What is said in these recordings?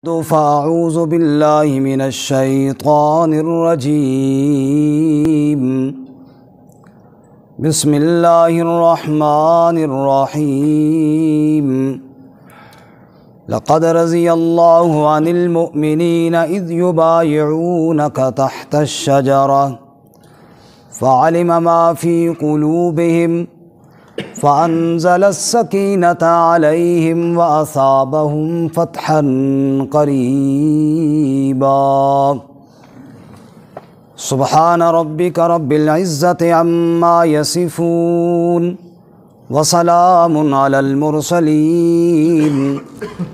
فأعوذ بالله من الشيطان الرجيم بسم الله الرحمن الرحيم لقد رضي الله عن المؤمنين إذ يبايعونك تحت الشجرة فعلم ما في قلوبهم فأنزل السكينة عليهم وأصابهم فتحا قريبا سبحان ربك رب العزة عما يصفون وسلام على المرسلين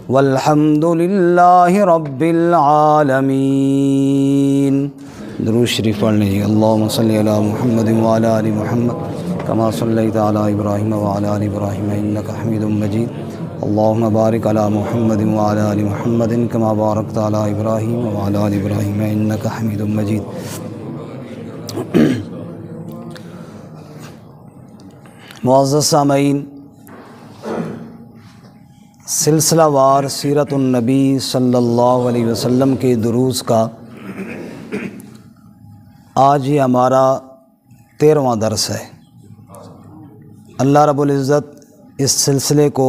والحمد لله رب العالمين۔ درود شریف پڑھ لیجیے۔ اللہم صلی علی محمد وعلی آل محمد کما صلیت علی ابراہیم وعلی آل ابراہیم انک حمید مجید۔ اللہم بارک علی محمد وعلی آل محمد کما بارکت علی ابراہیم وعلی آل ابراہیم انک حمید مجید۔ معزز سامعین، سلسلہ وار سیرت النبی صلی اللہ علیہ وسلم کے دروس کا آج یہ ہمارا 13واں درس ہے۔ اللہ رب العزت اس سلسلے کو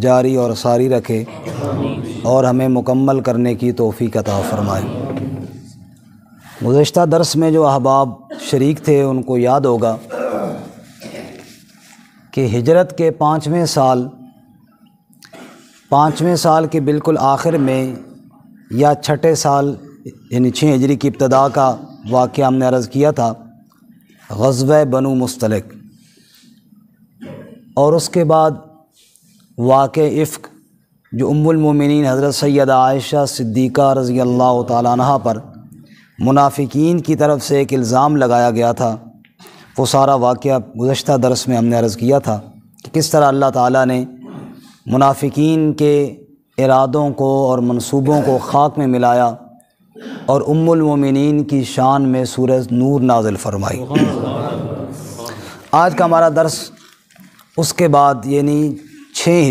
جاری اور ساری رکھے اور ہمیں مکمل کرنے کی توفیق عطا فرمائے۔ گزشتہ درس میں جو احباب شریک تھے ان کو یاد ہوگا کہ ہجرت کے پانچویں سال کے بالکل آخر میں یا چھٹے سال یعنی 6 ہجری کی ابتدا کا واقعہ ہم نے عرض کیا تھا، غزوہ بنو مستلق، اور اس کے بعد واقع افک جو ام المومنین حضرت سیدہ عائشہ صدیقہ رضی اللہ تعالیٰ عنہا پر منافقین کی طرف سے ایک الزام لگایا گیا تھا، وہ سارا واقعہ گزشتہ درس میں ہم نے عرض کیا تھا کہ کس طرح اللہ تعالیٰ نے منافقین کے ارادوں کو اور منصوبوں کو خاک میں ملایا اور ام المومنین کی شان میں سورہ نور نازل فرمائی۔ آج کا ہمارا درس اس کے بعد یعنی 6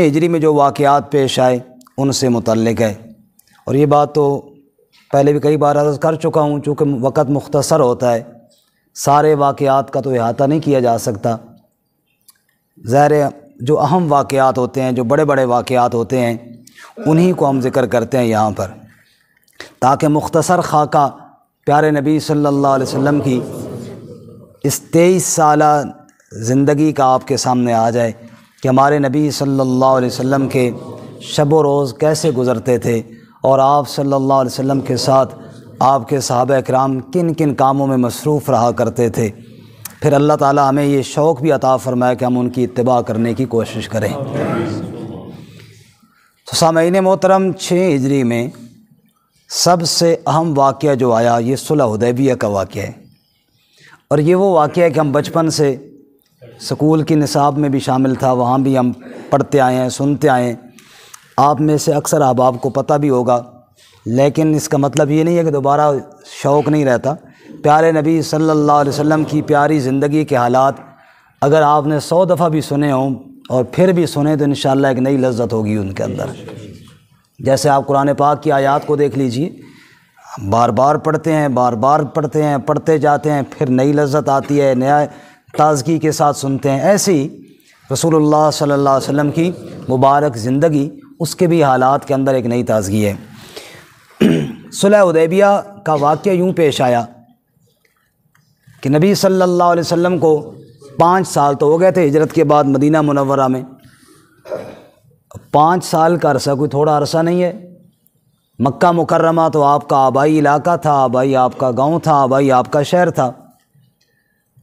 ہجری میں جو واقعات پیش آئے ان سے متعلق ہے، اور یہ بات تو پہلے بھی کئی بار عرض کر چکا ہوں، چونکہ وقت مختصر ہوتا ہے سارے واقعات کا تو احاطہ نہیں کیا جا سکتا۔ ظاہر جو اہم واقعات ہوتے ہیں، جو بڑے بڑے واقعات ہوتے ہیں، انہی کو ہم ذکر کرتے ہیں یہاں پر، تاکہ مختصر خاکہ پیارے نبی صلی اللہ علیہ وسلم کی اس 23 سالہ زندگی کا آپ کے سامنے آ جائے کہ ہمارے نبی صلی اللہ علیہ وسلم کے شب و روز کیسے گزرتے تھے، اور آپ صلی اللہ علیہ وسلم کے ساتھ آپ کے صحابہ اکرام کن کن کاموں میں مصروف رہا کرتے تھے۔ پھر اللہ تعالی ہمیں یہ شوق بھی عطا فرمائے کہ ہم ان کی اتباع کرنے کی کوشش کریں۔ تو سامعین محترم، 6 ہجری میں سب سے اہم واقعہ جو آیا یہ صلح حدیبیہ کا واقعہ ہے، اور یہ وہ واقعہ ہے کہ ہم بچپن سے سکول کی نصاب میں بھی شامل تھا، وہاں بھی ہم پڑھتے آئے ہیں، سنتے آئے ہیں، آپ میں سے اکثر احباب کو پتہ بھی ہوگا، لیکن اس کا مطلب یہ نہیں ہے کہ دوبارہ شوق نہیں رہتا۔ پیارے نبی صلی اللہ علیہ وسلم کی پیاری زندگی کے حالات اگر آپ نے 100 دفعہ بھی سنے ہوں اور پھر بھی سنے تو انشاءاللہ ایک نئی لذت ہوگی ان کے اندر۔ جیسے آپ قرآن پاک کی آیات کو دیکھ لیجئے، بار بار پڑھتے ہیں، پڑھتے جاتے ہیں، پھر نئی لذت آتی ہے، نیا تازگی کے ساتھ سنتے ہیں۔ ایسے ہی رسول اللہ صلی اللہ علیہ وسلم کی مبارک زندگی، اس کے بھی حالات کے اندر ایک نئی تازگی ہے۔ صلح حدیبیہ کا واقعہ یوں پیش آیا کہ نبی صلی اللہ علیہ وسلم کو 5 سال تو ہو گئے تھے ہجرت کے بعد مدینہ منورہ میں۔ 5 سال کا عرصہ کوئی تھوڑا عرصہ نہیں ہے۔ مکہ مکرمہ تو آپ کا آبائی علاقہ تھا، آبائی آپ کا گاؤں تھا، آبائی آپ کا شہر تھا۔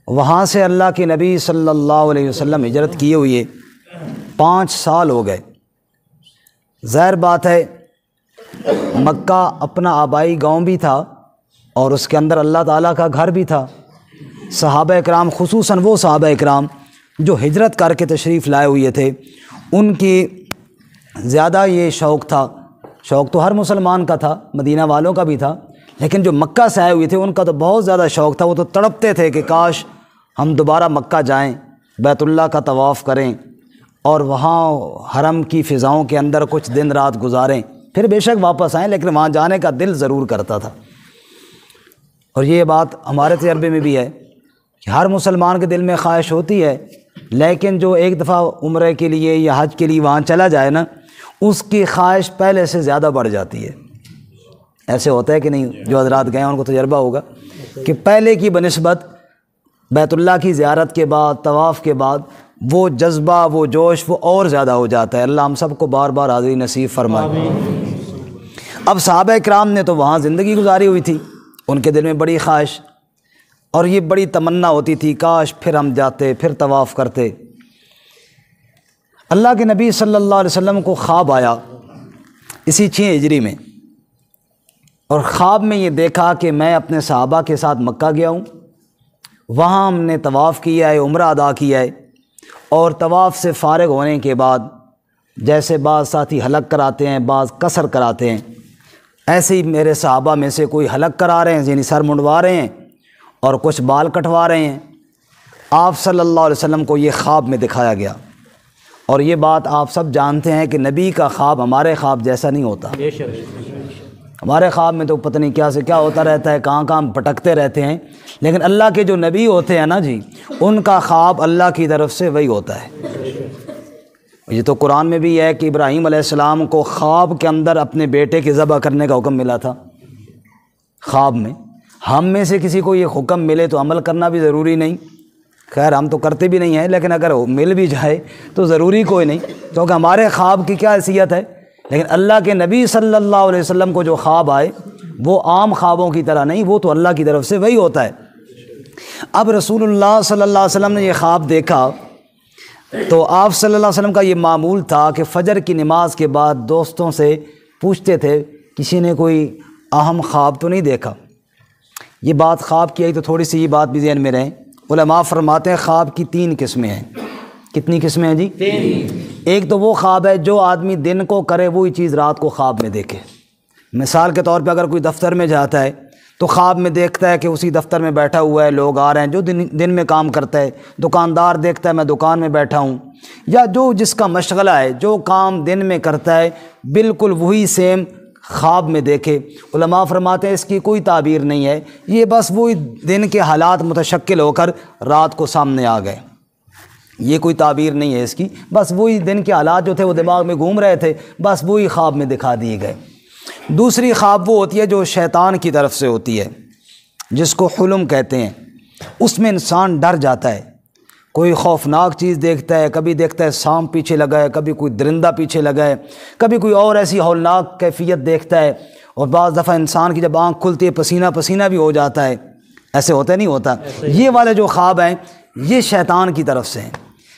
وہاں سے اللہ کے نبی صلی اللہ علیہ وسلم ہجرت کیے ہوئے 5 سال ہو گئے۔ ظاہر بات ہے مکہ اپنا آبائی گاؤں بھی تھا اور اس کے اندر اللہ تعالیٰ کا گھر بھی تھا۔ صحابہ اکرام، خصوصاً وہ صحابہ اکرام جو ہجرت کر کے تشریف لائے ہوئے تھے، ان کی زیادہ یہ شوق تھا، شوق تو ہر مسلمان کا تھا، مدینہ والوں کا بھی تھا، لیکن جو مکہ سے آئے ہوئے تھے ان کا تو بہت زیادہ شوق تھا۔ وہ تو تڑپتے تھے کہ کاش ہم دوبارہ مکہ جائیں، بیت اللہ کا طواف کریں اور وہاں حرم کی فضاؤں کے اندر کچھ دن رات گزاریں، پھر بے شک واپس آئیں، لیکن وہاں جانے کا دل ضرور کرتا تھا۔ اور یہ بات ہمارے تجربے میں بھی ہے کہ ہر مسلمان کے دل میں خواہش ہوتی ہے، لیکن جو ایک دفعہ عمرے کے لیے یا حج کے لیے وہاں چلا جائے نا، اس کی خواہش پہلے سے زیادہ بڑھ جاتی ہے۔ ایسے ہوتا ہے کہ نہیں؟ جو حضرات گئے ہیں ان کو تجربہ ہوگا کہ پہلے کی بنسبت بیت اللہ کی زیارت کے بعد، طواف کے بعد، وہ جذبہ، وہ جوش، وہ اور زیادہ ہو جاتا ہے۔ اللہ ہم سب کو بار بار حاضری نصیب فرمائے۔ اب صحابہ کرام نے تو وہاں زندگی گزاری ہوئی تھی، ان کے دل میں بڑی خواہش اور یہ بڑی تمنا ہوتی تھی، کاش پھر ہم جاتے، پھر طواف کرتے۔ اللہ کے نبی صلی اللہ علیہ وسلم کو خواب آیا اسی 6 ہجری میں، اور خواب میں یہ دیکھا کہ میں اپنے صحابہ کے ساتھ مکہ گیا ہوں، وہاں ہم نے طواف کیا ہے، عمرہ ادا کیا ہے، اور طواف سے فارغ ہونے کے بعد جیسے بعض ساتھی حلق کراتے ہیں، بعض قصر کراتے ہیں، ایسے ہی میرے صحابہ میں سے کوئی حلق کرا رہے ہیں، یعنی سر منڈوا رہے ہیں، اور کچھ بال کٹوا رہے ہیں۔ آپ صلی اللہ علیہ وسلم کو یہ خواب میں دکھایا گیا، اور یہ بات آپ سب جانتے ہیں کہ نبی کا خواب ہمارے خواب جیسا نہیں ہوتا۔ ہمارے خواب میں تو پتہ نہیں کیا سے کیا ہوتا رہتا ہے، کہاں کہاں بھٹکتے رہتے ہیں، لیکن اللہ کے جو نبی ہوتے ہیں نا جی، ان کا خواب اللہ کی طرف سے وہی ہوتا ہے۔ یہ تو قرآن میں بھی ہے کہ ابراہیم علیہ السلام کو خواب کے اندر اپنے بیٹے کے ذبح کرنے کا حکم ملا تھا، خواب میں۔ ہم میں سے کسی کو یہ حکم ملے تو عمل کرنا بھی ضروری نہیں، خیر ہم تو کرتے بھی نہیں ہیں، لیکن اگر مل بھی جائے تو ضروری کوئی نہیں، کیونکہ ہمارے خواب کی کیا حیثیت ہے۔ لیکن اللہ کے نبی صلی اللہ علیہ وسلم کو جو خواب آئے وہ عام خوابوں کی طرح نہیں، وہ تو اللہ کی طرف سے وہی ہوتا ہے۔ اب رسول اللہ صلی اللہ علیہ وسلم نے یہ خواب دیکھا تو آپ صلی اللہ علیہ وسلم کا یہ معمول تھا کہ فجر کی نماز کے بعد دوستوں سے پوچھتے تھے کسی نے کوئی اہم خواب تو نہیں دیکھا۔ یہ بات خواب کی آئی تو تھوڑی سی یہ بات بھی ذہن میں رہے۔ علماء فرماتے ہیں خواب کی 3 قسمیں ہیں۔ کتنی قسمیں ہیں جی؟ 3۔ ایک تو وہ خواب ہے جو آدمی دن کو کرے وہی چیز رات کو خواب میں دیکھے۔ مثال کے طور پہ اگر کوئی دفتر میں جاتا ہے تو خواب میں دیکھتا ہے کہ اسی دفتر میں بیٹھا ہوا ہے، لوگ آ رہے ہیں، جو دن میں کام کرتا ہے۔ دکاندار دیکھتا ہے میں دکان میں بیٹھا ہوں، یا جو جس کا مشغلہ ہے، جو کام دن میں کرتا ہے بالکل وہی سیم خواب میں دیکھے۔ علماء فرماتے ہیں اس کی کوئی تعبیر نہیں ہے، یہ بس وہی دن کے حالات متشکل ہو کر رات کو سامنے آ گئے، یہ کوئی تعبیر نہیں ہے اس کی، بس وہی دن کے حالات جو تھے وہ دماغ میں گھوم رہے تھے، بس وہی خواب میں دکھا دیے گئے۔ دوسری خواب وہ ہوتی ہے جو شیطان کی طرف سے ہوتی ہے، جس کو حلم کہتے ہیں۔ اس میں انسان ڈر جاتا ہے، کوئی خوفناک چیز دیکھتا ہے، کبھی دیکھتا ہے سانپ پیچھے لگا ہے، کبھی کوئی درندہ پیچھے لگا ہے، کبھی کوئی اور ایسی ہولناک کیفیت دیکھتا ہے، اور بعض دفعہ انسان کی جب آنکھ کھلتی ہے پسینہ پسینہ بھی ہو جاتا ہے۔ ایسے ہوتا ہے نہیں ہوتا؟ یہ والے جو خواب ہیں یہ شیطان کی طرف سے ہیں۔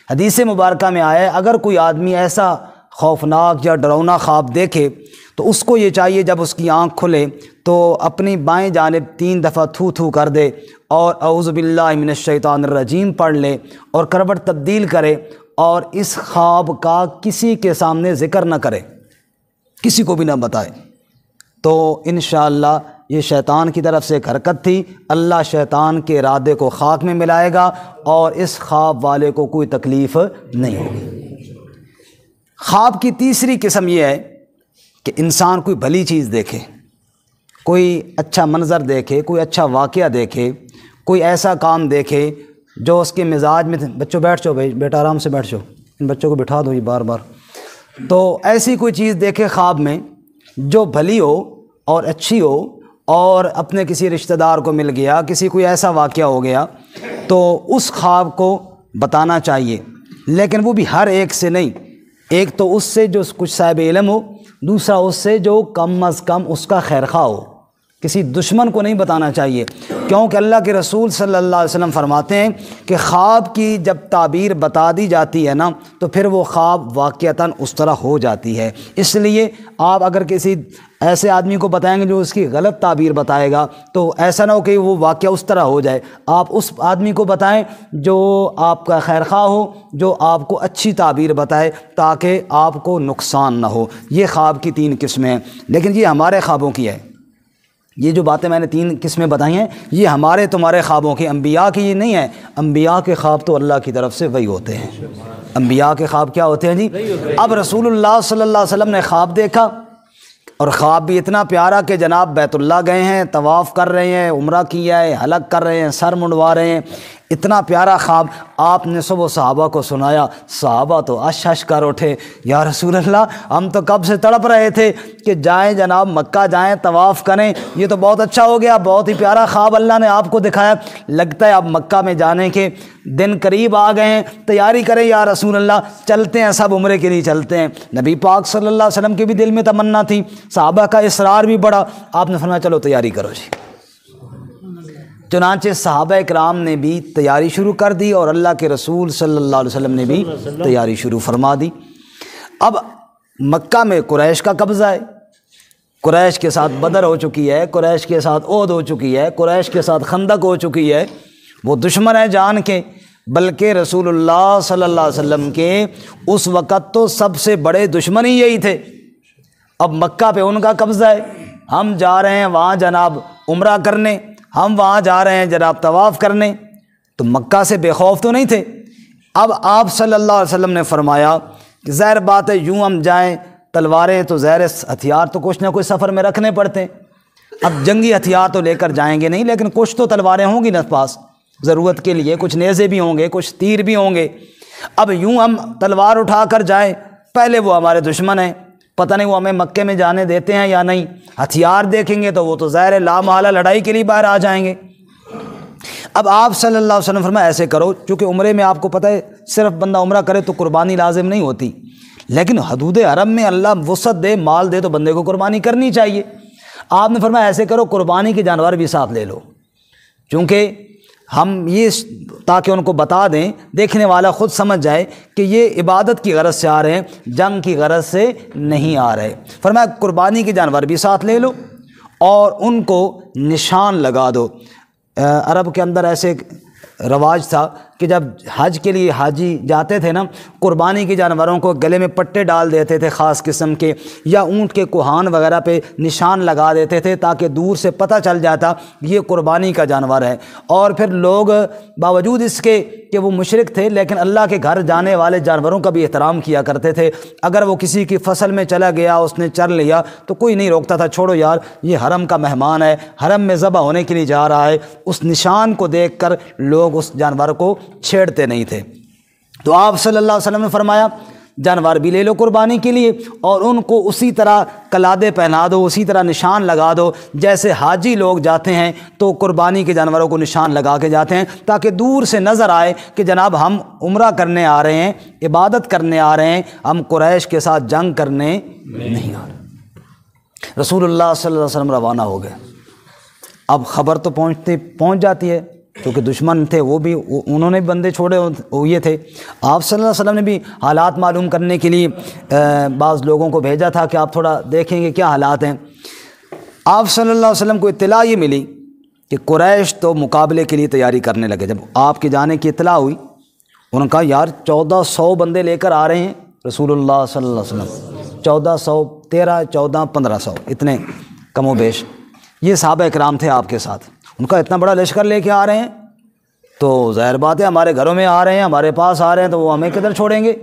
حدیث مبارکہ میں آیا ہے اگر کوئی آدمی ایسا خوفناک یا ڈراؤنا خواب دیکھے تو اس کو یہ چاہیے جب اس کی آنکھ کھلے تو اپنی بائیں جانب 3 دفعہ تھو تھو کر دے اور اعوذ باللہ من الشیطان الرجیم پڑھ لے اور کروٹ تبدیل کرے، اور اس خواب کا کسی کے سامنے ذکر نہ کرے، کسی کو بھی نہ بتائے، تو انشاءاللہ یہ شیطان کی طرف سے ایک حرکت تھی، اللہ شیطان کے ارادے کو خاک میں ملائے گا اور اس خواب والے کو کوئی تکلیف نہیں ہوگی۔ خواب کی تیسری قسم یہ ہے کہ انسان کوئی بھلی چیز دیکھے، کوئی اچھا منظر دیکھے، کوئی اچھا واقعہ دیکھے، کوئی ایسا کام دیکھے جو اس کے مزاج میں بچوں بیٹھ جاؤ بھائی، بیٹا آرام سے بیٹھ جاؤ، ان بچوں کو بٹھا دو یہ بار بار، تو ایسی کوئی چیز دیکھے خواب میں جو بھلی ہو اور اچھی ہو، اور اپنے کسی رشتہ دار کو مل گیا، کسی کوئی ایسا واقعہ ہو گیا، تو اس خواب کو بتانا چاہیے، لیکن وہ بھی ہر ایک سے نہیں، ایک تو اس سے جو کچھ صاحب علم ہو، دوسرا اس سے جو کم از کم اس کا خیرخواہ ہو، کسی دشمن کو نہیں بتانا چاہیے، کیونکہ اللہ کے رسول صلی اللہ علیہ وسلم فرماتے ہیں کہ خواب کی جب تعبیر بتا دی جاتی ہے نا تو پھر وہ خواب واقعتاً اس طرح ہو جاتی ہے۔ اس لیے آپ اگر کسی ایسے آدمی کو بتائیں گے جو اس کی غلط تعبیر بتائے گا تو ایسا نہ ہو کہ وہ واقعہ اس طرح ہو جائے، آپ اس آدمی کو بتائیں جو آپ کا خیرخواہ ہو، جو آپ کو اچھی تعبیر بتائے تاکہ آپ کو نقصان نہ ہو۔ یہ خواب کی 3 قسمیں ہیں، لیکن یہ ہمارے خوابوں کی ہے، یہ جو باتیں میں نے 3 قسمیں بتائی ہیں یہ ہمارے تمہارے خوابوں کی، انبیاء کی یہ نہیں ہے، انبیاء کے خواب تو اللہ کی طرف سے وہی ہوتے ہیں۔ انبیاء کے خواب کیا ہوتے ہیں جی؟ اب رسول اللہ صلی اللہ علیہ وسلم نے خواب دیکھا، اور خواب بھی اتنا پیارا کہ جناب بیت اللہ گئے ہیں، طواف کر رہے ہیں، عمرہ کیا ہے، حلق کر رہے ہیں، سر منڈوا رہے ہیں، اتنا پیارا خواب آپ نے صبح صحابہ کو سنایا۔ صحابہ تو اش اش کر اٹھے، یا رسول اللہ ہم تو کب سے تڑپ رہے تھے کہ جائیں جناب مکہ جائیں، طواف کریں، یہ تو بہت اچھا ہو گیا، بہت ہی پیارا خواب اللہ نے آپ کو دکھایا، لگتا ہے اب مکہ میں جانے کے دن قریب آ گئے ہیں، تیاری کریں یا رسول اللہ، چلتے ہیں سب عمرے کے لیے چلتے ہیں۔ نبی پاک صلی اللہ علیہ وسلم کے بھی دل میں تمنا تھی، صحابہ کا اصرار بھی بڑا، آپ نے فرمایا چلو تیاری کرو جی۔ چنانچہ صحابہ اکرام نے بھی تیاری شروع کر دی، اور اللہ کے رسول صلی اللہ علیہ وسلم نے بھی تیاری شروع فرما دی۔ اب مکہ میں قریش کا قبضہ ہے، قریش کے ساتھ بدر ہو چکی ہے، قریش کے ساتھ احد ہو چکی ہے، قریش کے ساتھ خندق ہو چکی ہے، وہ دشمن ہے جان کے، بلکہ رسول اللہ صلی اللہ علیہ وسلم کے اس وقت تو سب سے بڑے دشمن ہی یہی تھے۔ اب مکہ پہ ان کا قبضہ ہے، ہم جا رہے ہیں وہاں جناب عمرہ کرنے، ہم وہاں جا رہے ہیں جناب طواف کرنے، تو مکہ سے بے خوف تو نہیں تھے۔ اب آپ صلی اللہ علیہ وسلم نے فرمایا کہ ظاہر بات ہے یوں ہم جائیں، تلواریں تو ظاہر ہتھیار تو کچھ نہ کچھ سفر میں رکھنے پڑتے ہیں، اب جنگی ہتھیار تو لے کر جائیں گے نہیں، لیکن کچھ تو تلواریں ہوں گی نا پاس ضرورت کے لیے، کچھ نیزے بھی ہوں گے، کچھ تیر بھی ہوں گے۔ اب یوں ہم تلوار اٹھا کر جائیں، پہلے وہ ہمارے دشمن ہیں، پتہ نہیں وہ ہمیں مکے میں جانے دیتے ہیں یا نہیں، ہتھیار دیکھیں گے تو وہ تو ظاہر لا محالہ لڑائی کے لیے باہر آ جائیں گے۔ اب آپ صلی اللہ علیہ وسلم فرمایا ایسے کرو، چونکہ عمرے میں آپ کو پتہ ہے صرف بندہ عمرہ کرے تو قربانی لازم نہیں ہوتی، لیکن حدود حرم میں اللہ وسعت دے، مال دے تو بندے کو قربانی کرنی چاہیے۔ آپ نے فرمایا ایسے کرو قربانی کے جانور بھی ساتھ لے لو، چونکہ ہم یہ تاکہ ان کو بتا دیں، دیکھنے والا خود سمجھ جائے کہ یہ عبادت کی غرض سے آ رہے ہیں، جنگ کی غرض سے نہیں آ رہے۔ فرمایا قربانی کے جانور بھی ساتھ لے لو اور ان کو نشان لگا دو۔ عرب کے اندر ایسے رواج تھا کہ جب حج کے لیے حاجی جاتے تھے نا، قربانی کے جانوروں کو گلے میں پٹے ڈال دیتے تھے خاص قسم کے، یا اونٹ کے کوہان وغیرہ پہ نشان لگا دیتے تھے تاکہ دور سے پتہ چل جاتا یہ قربانی کا جانور ہے۔ اور پھر لوگ باوجود اس کے کہ وہ مشرک تھے لیکن اللہ کے گھر جانے والے جانوروں کا بھی احترام کیا کرتے تھے، اگر وہ کسی کی فصل میں چلا گیا، اس نے چر لیا تو کوئی نہیں روکتا تھا، چھوڑو یار یہ حرم کا مہمان ہے، حرم میں ذبح ہونے کے لیے جا رہا ہے، اس نشان کو دیکھ کر لوگ اس جانور کو چھیڑتے نہیں تھے۔ تو آپ صلی اللہ علیہ وسلم نے فرمایا جانور بھی لے لو قربانی کے لیے، اور ان کو اسی طرح قلادے پہنا دو، اسی طرح نشان لگا دو جیسے حاجی لوگ جاتے ہیں تو قربانی کے جانوروں کو نشان لگا کے جاتے ہیں، تاکہ دور سے نظر آئے کہ جناب ہم عمرہ کرنے آ رہے ہیں، عبادت کرنے آ رہے ہیں، ہم قریش کے ساتھ جنگ کرنے نہیں آ رہے۔ رسول اللہ صلی اللہ علیہ وسلم روانہ ہو گئے۔ اب خبر تو پہنچ جاتی ہے، کیونکہ دشمن تھے وہ بھی، انہوں نے بھی بندے چھوڑے ہوئے تھے۔ آپ صلی اللہ علیہ وسلم نے بھی حالات معلوم کرنے کے لیے بعض لوگوں کو بھیجا تھا کہ آپ تھوڑا دیکھیں گے کیا حالات ہیں۔ آپ صلی اللہ علیہ وسلم کو اطلاع یہ ملی کہ قریش تو مقابلے کے لیے تیاری کرنے لگے۔ جب آپ کے جانے کی اطلاع ہوئی، انہوں نے کہا یار 1400 بندے لے کر آ رہے ہیں رسول اللہ صلی اللہ علیہ وسلم، 1400، 13، 14، 1500، اتنے کم و بیش یہ صحابہ اکرام تھے آپ کے ساتھ۔ ان کا اتنا بڑا لشکر لے کے آ رہے ہیں تو ظاہر بات ہے ہمارے گھروں میں آ رہے ہیں، ہمارے پاس آ رہے ہیں، تو وہ ہمیں کدھر چھوڑیں گے؟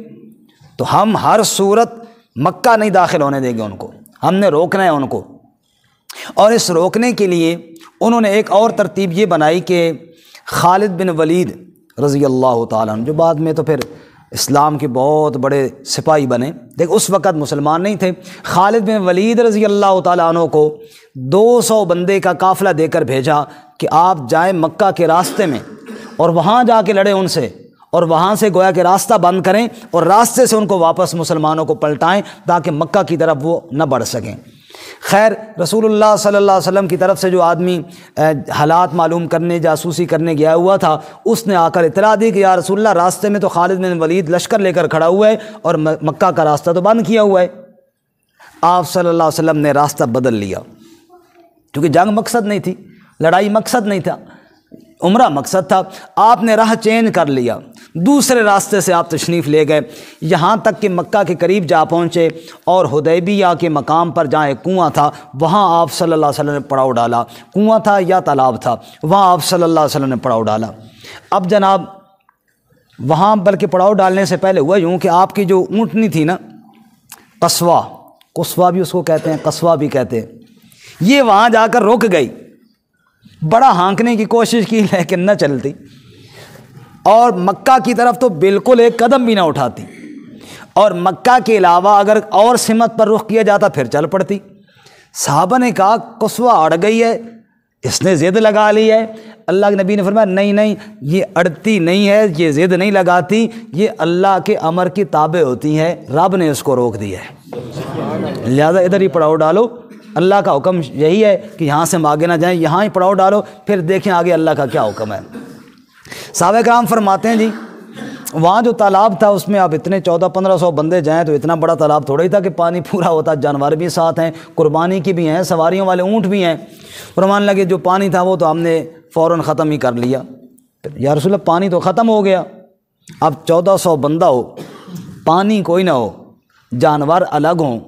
تو ہم ہر صورت مکہ نہیں داخل ہونے دیں گے ان کو، ہم نے روکنا ہے ان کو۔ اور اس روکنے کے لیے انہوں نے ایک اور ترتیب یہ بنائی کہ خالد بن ولید رضی اللہ تعالیٰ عنہ، جو بعد میں تو پھر اسلام کے بہت بڑے سپاہی بنے، دیکھ اس وقت مسلمان نہیں تھے، خالد بن ولید رضی اللہ تعالیٰ عنہ کو 200 بندے کا قافلہ دے کر بھیجا کہ آپ جائیں مکہ کے راستے میں اور وہاں جا کے لڑیں ان سے، اور وہاں سے گویا کہ راستہ بند کریں اور راستے سے ان کو واپس مسلمانوں کو پلٹائیں تاکہ مکہ کی طرف وہ نہ بڑھ سکیں۔ خیر رسول اللہ صلی اللہ علیہ وسلم کی طرف سے جو آدمی حالات معلوم کرنے، جاسوسی کرنے گیا ہوا تھا، اس نے آ کر اطلاع دی کہ یا رسول اللہ راستے میں تو خالد بن ولید لشکر لے کر کھڑا ہوا ہے اور مکہ کا راستہ تو بند کیا ہوا ہے۔ آپ صلی اللہ علیہ وسلم نے راستہ بدل لیا، کیونکہ جنگ مقصد نہیں تھی، لڑائی مقصد نہیں تھا، عمرہ مقصد تھا۔ آپ نے راہ چینج کر لیا، دوسرے راستے سے آپ تشریف لے گئے، یہاں تک کہ مکہ کے قریب جا پہنچے اور حدیبیہ کے مقام پر جہاں ایک کنواں تھا وہاں آپ صلی اللہ علیہ وسلم نے پڑاؤ ڈالا، کنواں تھا یا تالاب تھا، وہاں آپ صلی اللہ علیہ وسلم نے پڑاؤ ڈالا۔ اب جناب وہاں بلکہ پڑاؤ ڈالنے سے پہلے ہوا یوں کہ آپ کی جو اونٹنی تھی نا، قصوا بھی اس کو کہتے ہیں، قصوا بھی کہتے ہیں، یہ وہاں جا کر رک گئی، بڑا ہانکنے کی کوشش کی لیکن نہ چلتی، اور مکہ کی طرف تو بالکل ایک قدم بھی نہ اٹھاتی، اور مکہ کے علاوہ اگر اور سمت پر رخ کیا جاتا پھر چل پڑتی۔ صحابہ نے کہا قصوا اڑ گئی ہے، اس نے ضد لگا لی ہے۔ اللہ کے نبی نے فرمایا نہیں، یہ اڑتی نہیں ہے، یہ ضد نہیں لگاتی، یہ اللہ کے امر کی تابع ہوتی ہے، رب نے اس کو روک دیا ہے، لہذا ادھر ہی پڑاؤ ڈالو۔ اللہ کا حکم یہی ہے کہ یہاں سے ہم آگے نہ جائیں، یہاں ہی پڑاؤ ڈالو، پھر دیکھیں آگے اللہ کا کیا حکم ہے۔ صحابہ کرام فرماتے ہیں جی وہاں جو تالاب تھا اس میں اب اتنے 1400-1500 بندے جائیں تو اتنا بڑا تالاب تھوڑا ہی تھا کہ پانی پورا ہوتا، جانور بھی ساتھ ہیں، قربانی کی بھی ہیں، سواریوں والے اونٹ بھی ہیں۔ فرمانے لگے جو پانی تھا وہ تو ہم نے فوراً ختم ہی کر لیا۔ یا رسول اللہ پانی تو ختم ہو گیا، اب 1400 بندہ ہو، پانی کوئی نہ ہو، جانور الگ ہوں،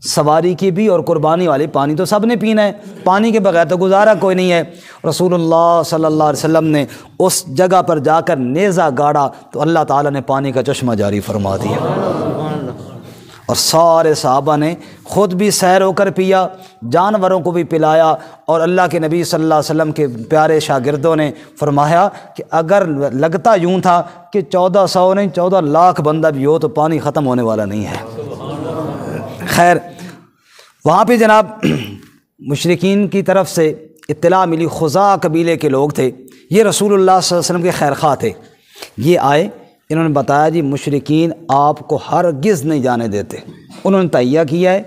سواری کی بھی اور قربانی والی، پانی تو سب نے پینا ہے، پانی کے بغیر تو گزارا کوئی نہیں ہے۔ رسول اللہ صلی اللہ علیہ وسلم نے اس جگہ پر جا کر نیزہ گاڑا تو اللہ تعالیٰ نے پانی کا چشمہ جاری فرما دیا، اور سارے صحابہ نے خود بھی سیر ہو کر پیا، جانوروں کو بھی پلایا، اور اللہ کے نبی صلی اللہ علیہ وسلم کے پیارے شاگردوں نے فرمایا کہ اگر لگتا یوں تھا کہ 1400 نہیں 14 لاکھ بندہ بھی ہو تو پانی ختم ہونے والا نہیں ہے۔ خیر وہاں پہ جناب مشرکین کی طرف سے اطلاع ملی، خزاع قبیلے کے لوگ تھے، یہ رسول اللہ صلی اللہ علیہ وسلم کے خیر خواہ تھے، یہ آئے، انہوں نے بتایا جی مشرکین آپ کو ہرگز نہیں جانے دیتے، انہوں نے تہیہ کیا ہے،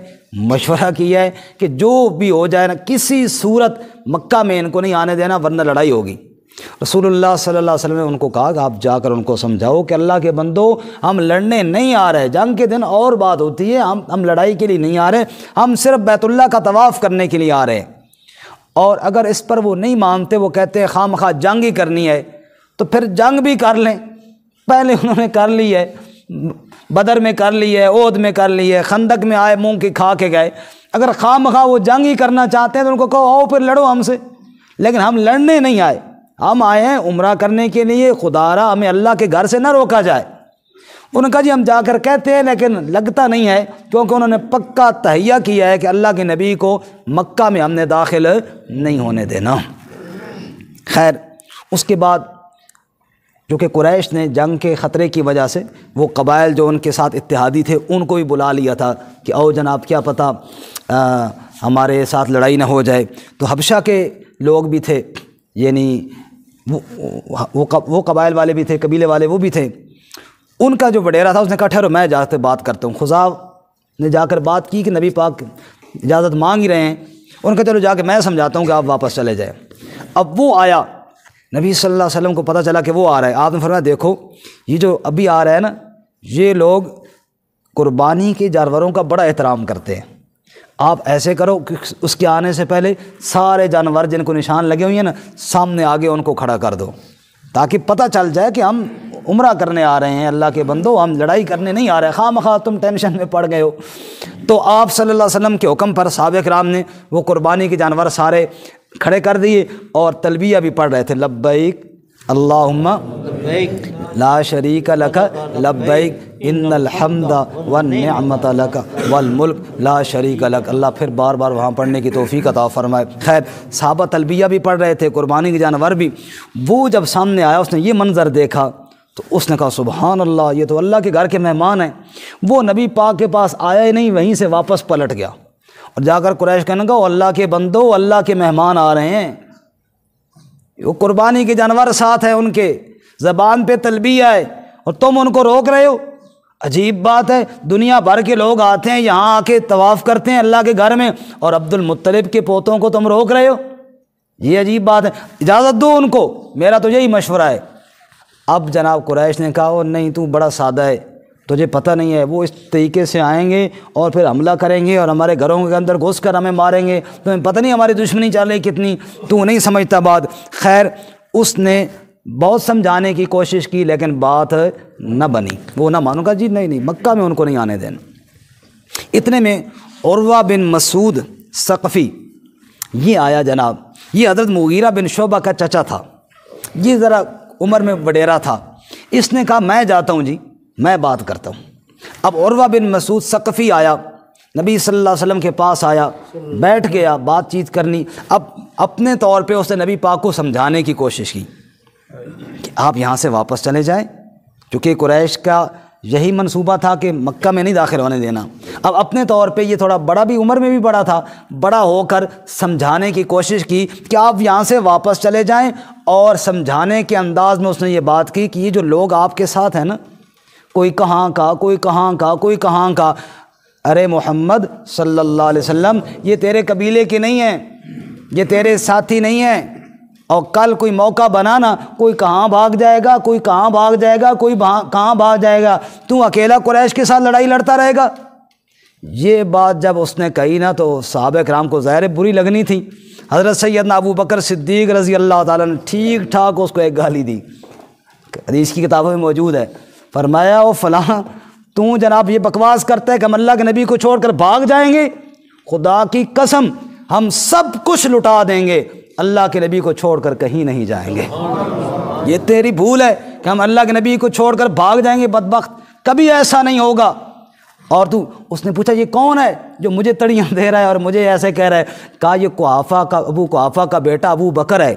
مشورہ کیا ہے کہ جو بھی ہو جائے نا کسی صورت مکہ میں ان کو نہیں آنے دینا ورنہ لڑائی ہوگی۔ رسول اللہ صلی اللہ علیہ وسلم نے ان کو کہا کہ آپ جا کر ان کو سمجھاؤ کہ اللہ کے بندو ہم لڑنے نہیں آ رہے، جنگ کے دن اور بات ہوتی ہے، ہم لڑائی کے لیے نہیں آ رہے، ہم صرف بیت اللہ کا طواف کرنے کے لیے آ رہے ہیں۔ اور اگر اس پر وہ نہیں مانتے، وہ کہتے ہیں خواہ مخواہ جنگ ہی کرنی ہے تو پھر جنگ بھی کر لیں، پہلے انہوں نے کر لی ہے، بدر میں کر لی ہے، احد میں کر لی ہے، خندق میں آئے منہ کی کھا کے گئے، اگر خواہ مخواہ وہ جنگ ہی کرنا چاہتے ہیں تو ان کو کہو آؤ پھر لڑو ہم سے، لیکن ہم لڑنے نہیں آئے، ہم آئے ہیں عمرہ کرنے کے لیے، خدا را ہمیں اللہ کے گھر سے نہ روکا جائے۔ انہوں نے کہا جی ہم جا کر کہتے ہیں لیکن لگتا نہیں ہے، کیونکہ انہوں نے پکا تہیہ کیا ہے کہ اللہ کے نبی کو مکہ میں ہم نے داخل نہیں ہونے دینا۔ خیر اس کے بعد جو کہ قریش نے جنگ کے خطرے کی وجہ سے وہ قبائل جو ان کے ساتھ اتحادی تھے ان کو بھی بلا لیا تھا کہ او جناب کیا پتہ ہمارے ساتھ لڑائی نہ ہو جائے، تو حبشہ کے لوگ بھی تھے، یعنی وہ قبائل والے بھی تھے، قبیلے والے وہ بھی تھے، ان کا جو وڈیرا تھا اس نے کہا ٹھہرو میں جا کے بات کرتا ہوں۔ خزاع نے جا کر بات کی کہ نبی پاک اجازت مانگ ہی رہے ہیں، ان کا چلو جا کے میں سمجھاتا ہوں کہ آپ واپس چلے جائیں۔ اب وہ آیا، نبی صلی اللہ علیہ وسلم کو پتہ چلا کہ وہ آ رہا ہے، آپ نے فرمایا دیکھو یہ جو ابھی آ رہا ہے نا، یہ لوگ قربانی کے جانوروں کا بڑا احترام کرتے ہیں، آپ ایسے کرو کہ اس کے آنے سے پہلے سارے جانور جن کو نشان لگے ہوئے ہیں نا سامنے آگے ان کو کھڑا کر دو، تاکہ پتہ چل جائے کہ ہم عمرہ کرنے آ رہے ہیں، اللہ کے بندو ہم لڑائی کرنے نہیں آ رہے، خواہ مخواہ تم ٹینشن میں پڑ گئے ہو۔ تو آپ صلی اللہ علیہ وسلم کے حکم پر صحابہ کرام نے وہ قربانی کے جانور سارے کھڑے کر دیے اور تلبیہ بھی پڑھ رہے تھے، لبیک اللہم لا شریک لک لبیک ان الحمد والنعمت لک والملک لا شریک لک۔ اللہ پھر بار بار وہاں پڑھنے کی توفیق عطا فرمائے۔ خیر صحابہ تلبیہ بھی پڑھ رہے تھے، قربانی کے جانور بھی۔ وہ جب سامنے آیا اس نے یہ منظر دیکھا تو اس نے کہا سبحان اللہ، یہ تو اللہ کے گھر کے مہمان ہیں۔ وہ نبی پاک کے پاس آیا ہی نہیں، وہیں سے واپس پلٹ گیا اور جا کر قریش کہنے لگا اللہ کے بندو اللہ کے مہمان آ رہے ہیں، وہ قربانی کے جانور ساتھ ہیں، ان کے زبان پہ تلبیہ ہے اور تم ان کو روک رہے ہو۔ عجیب بات ہے، دنیا بھر کے لوگ آتے ہیں یہاں آ کے طواف کرتے ہیں اللہ کے گھر میں، اور عبد المطلب کے پوتوں کو تم روک رہے ہو، یہ عجیب بات ہے، اجازت دو ان کو، میرا تو یہی مشورہ ہے۔ اب جناب قریش نے کہا وہ نہیں تو بڑا سادہ ہے، تجھے پتہ نہیں ہے وہ اس طریقے سے آئیں گے اور پھر حملہ کریں گے اور ہمارے گھروں کے اندر گھس کر ہمیں ماریں گے، تمہیں پتہ نہیں ہماری دشمنی چل رہی کتنی، تو نہیں سمجھتا بات۔ خیر اس نے بہت سمجھانے کی کوشش کی لیکن بات نہ بنی، وہ نہ مانوں گا جی نہیں مکہ میں ان کو نہیں آنے دینا۔ اتنے میں عروہ بن مسعود ثقفی یہ آیا جناب، یہ حضرت مغیرہ بن شعبہ کا چچا تھا، یہ ذرا عمر میں وڈیرا تھا، اس نے کہا میں جاتا ہوں جی، میں بات کرتا ہوں۔ اب عروہ بن مسعود ثقفی آیا، نبی صلی اللہ علیہ وسلم کے پاس آیا، بیٹھ گیا بات چیت کرنی۔ اب اپنے طور پہ اس نے نبی پاک کو سمجھانے کی کوشش کی کہ آپ یہاں سے واپس چلے جائیں، کیونکہ قریش کا یہی منصوبہ تھا کہ مکہ میں نہیں داخل ہونے دینا۔ اب اپنے طور پہ یہ تھوڑا بڑا بھی، عمر میں بھی بڑا تھا، بڑا ہو کر سمجھانے کی کوشش کی کہ آپ یہاں سے واپس چلے جائیں، اور سمجھانے کے انداز میں اس نے یہ بات کی کہ یہ جو لوگ آپ کے ساتھ ہیں نا، کوئی کہاں کا، کوئی کہاں کا، کوئی کہاں کا، ارے محمد صلی اللہ علیہ وسلم یہ تیرے قبیلے کے نہیں ہیں، یہ تیرے ساتھی نہیں ہیں، اور کل کوئی موقع بنانا، کوئی کہاں بھاگ جائے گا، کوئی کہاں بھاگ جائے گا، کوئی کہاں بھاگ جائے گا، تو اکیلا قریش کے ساتھ لڑائی لڑتا رہے گا۔ یہ بات جب اس نے کہی نا تو صحابہ کرام کو ظاہر بری لگنی تھی۔ حضرت سیدنا ابو بکر صدیق رضی اللہ تعالیٰ نے ٹھیک ٹھاک اس کو ایک گالی دی، حدیث کی کتابوں میں موجود ہے، فرمایا او فلاں، تو جناب یہ بکواس کرتا ہے کہ ہم اللہ کے نبی کو چھوڑ کر بھاگ جائیں گے؟ خدا کی قسم ہم سب کچھ لٹا دیں گے، اللہ کے نبی کو چھوڑ کر کہیں نہیں جائیں گے۔ یہ تیری بھول ہے کہ ہم اللہ کے نبی کو چھوڑ کر بھاگ جائیں گے، بدبخت، کبھی ایسا نہیں ہوگا۔ اور تو، اس نے پوچھا یہ کون ہے جو مجھے تڑیاں دے رہا ہے اور مجھے ایسے کہہ رہا ہے؟ کہا یہ قحافہ کا، ابو قحافہ کا بیٹا ابو بکر ہے۔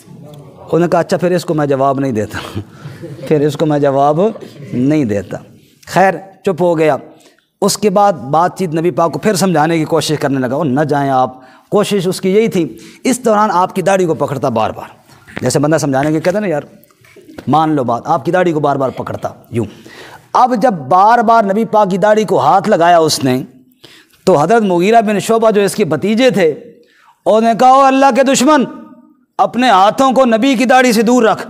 انہوں نے کہا اچھا پھر اس کو میں جواب نہیں دیتا، پھر اس کو میں جواب نہیں دیتا۔ خیر چپ ہو گیا۔ اس کے بعد بات چیت نبی پاک کو پھر سمجھانے کی کوشش کرنے لگا، نہ جائیں آپ، کوشش اس کی یہی تھی۔ اس دوران آپ کی داڑھی کو پکڑتا بار بار، جیسے بندہ سمجھانے کے کہتا نا یار مان لو بات، آپ کی داڑھی کو بار بار پکڑتا یوں۔ اب جب بار بار نبی پاک کی داڑھی کو ہاتھ لگایا اس نے، تو حضرت مغیرہ بن شعبہ جو اس کے بھتیجے تھے، انہوں نے کہا او اللہ کے دشمن، اپنے ہاتھوں کو نبی کی داڑھی سے دور رکھ،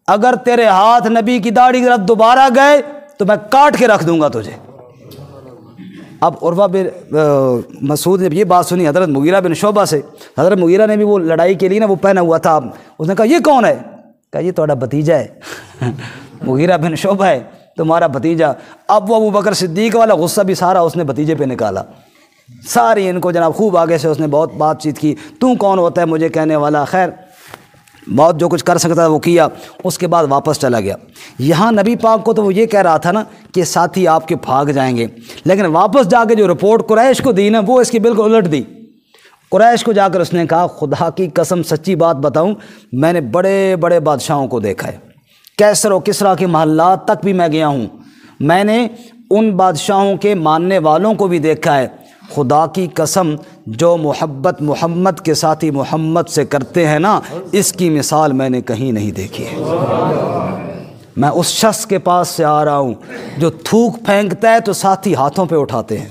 اگر تیرے ہاتھ نبی کی داڑھی کی طرف دوبارہ گئے تو میں کاٹ کے رکھ دوں گا تجھے۔ اب عروہ بن مسعود نے یہ بات سنی حضرت مغیرہ بن شعبہ سے، حضرت مغیرہ نے بھی وہ لڑائی کے لیے نا وہ پہنا ہوا تھا، اس نے کہا یہ کون ہے؟ کہا یہ تمہارا بھتیجا ہے، مغیرہ بن شعبہ ہے تمہارا بھتیجا۔ اب وہ ابو بکر صدیق والا غصہ بھی سارا اس نے بھتیجے پہ نکالا، ساری ان کو جناب خوب آگے سے اس نے بہت بات چیت کی، تو کون ہوتا ہے مجھے کہنے والا؟ خیر بہت جو کچھ کر سکتا ہے وہ کیا۔ اس کے بعد واپس چلا گیا۔ یہاں نبی پاک کو تو وہ یہ کہہ رہا تھا نا کہ ساتھی آپ کے بھاگ جائیں گے، لیکن واپس جا کے جو رپورٹ قریش کو دی نا وہ اس کی بالکل الٹ دی۔ قریش کو جا کر اس نے کہا خدا کی قسم سچی بات بتاؤں، میں نے بڑے بڑے بادشاہوں کو دیکھا ہے، کیسر و کسریٰ کے محلات تک بھی میں گیا ہوں، میں نے ان بادشاہوں کے ماننے والوں کو بھی دیکھا ہے، خدا کی قسم جو محبت محمد کے ساتھی محمد سے کرتے ہیں نا، اس کی مثال میں نے کہیں نہیں دیکھی ہے۔ میں اس شخص کے پاس سے آ رہا ہوں جو تھوک پھینکتا ہے تو ساتھی ہاتھوں پہ اٹھاتے ہیں،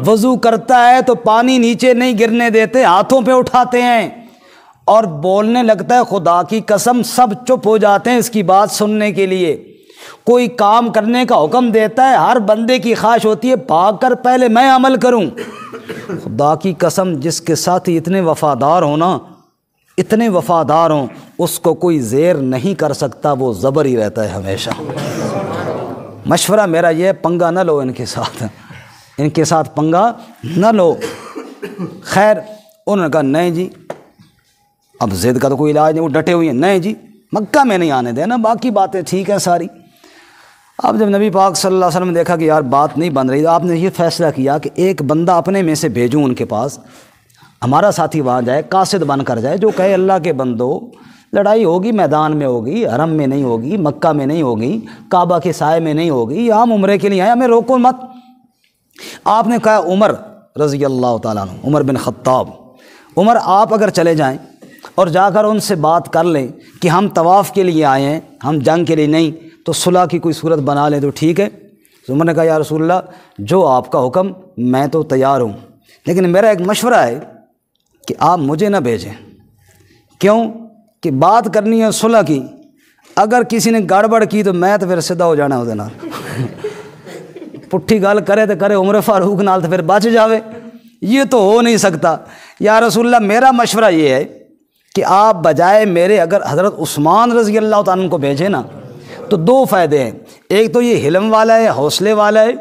وضو کرتا ہے تو پانی نیچے نہیں گرنے دیتے، ہاتھوں پہ اٹھاتے ہیں، اور بولنے لگتا ہے خدا کی قسم سب چپ ہو جاتے ہیں اس کی بات سننے کے لیے۔ کوئی کام کرنے کا حکم دیتا ہے، ہر بندے کی خواہش ہوتی ہے بھاگ کر پہلے میں عمل کروں۔ خدا کی قسم جس کے ساتھ اتنے وفادار ہوں نا، اتنے وفادار ہوں، اس کو کوئی زیر نہیں کر سکتا، وہ زبر ہی رہتا ہے ہمیشہ۔ مشورہ میرا یہ ہے پنگا نہ لو ان کے ساتھ، ان کے ساتھ پنگا نہ لو۔ خیر انہوں نے کہا نہیں جی، اب ضد کا تو کوئی علاج نہیں، وہ ڈٹے ہوئے ہیں، نہیں جی مکہ میں نہیں آنے دینا، باقی باتیں ٹھیک ہیں ساری۔ اب جب نبی پاک صلی اللہ علیہ وسلم نے دیکھا کہ یار بات نہیں بن رہی، تو آپ نے یہ فیصلہ کیا کہ ایک بندہ اپنے میں سے بھیجوں ان کے پاس، ہمارا ساتھی وہاں جائے، قاصد بن کر جائے، جو کہے اللہ کے بندو لڑائی ہوگی میدان میں ہوگی، حرم میں نہیں ہوگی، مکہ میں نہیں ہوگی، کعبہ کے سائے میں نہیں ہوگی، ہم عمرے کے لیے آئے، ہمیں روکو مت۔ آپ نے کہا عمر رضی اللہ تعالیٰ عنہ، عمر بن خطاب، عمر آپ اگر چلے جائیں اور جا کر ان سے بات کر لیں کہ ہم طواف کے لیے آئے ہیں، ہم جنگ کے لیے نہیں، تو صلح کی کوئی صورت بنا لیں تو ٹھیک ہے۔ عمر نے کہا یا رسول اللہ جو آپ کا حکم، میں تو تیار ہوں، لیکن میرا ایک مشورہ ہے کہ آپ مجھے نہ بھیجیں۔ کیوں؟ کہ بات کرنی ہے صلح کی، اگر کسی نے گڑبڑ کی تو میں تو پھر سیدھا ہو جانا ہو دینا، پٹھی گل کرے تو کرے عمر فاروق نال تو پھر بچ جاوے، یہ تو ہو نہیں سکتا۔ یا رسول اللہ میرا مشورہ یہ ہے کہ آپ بجائے میرے اگر حضرت عثمان رضی اللہ تعالیٰ عنہ کو بھیجیں نا تو دو فائدے ہیں، ایک تو یہ حلم والا ہے، حوصلے والا ہے،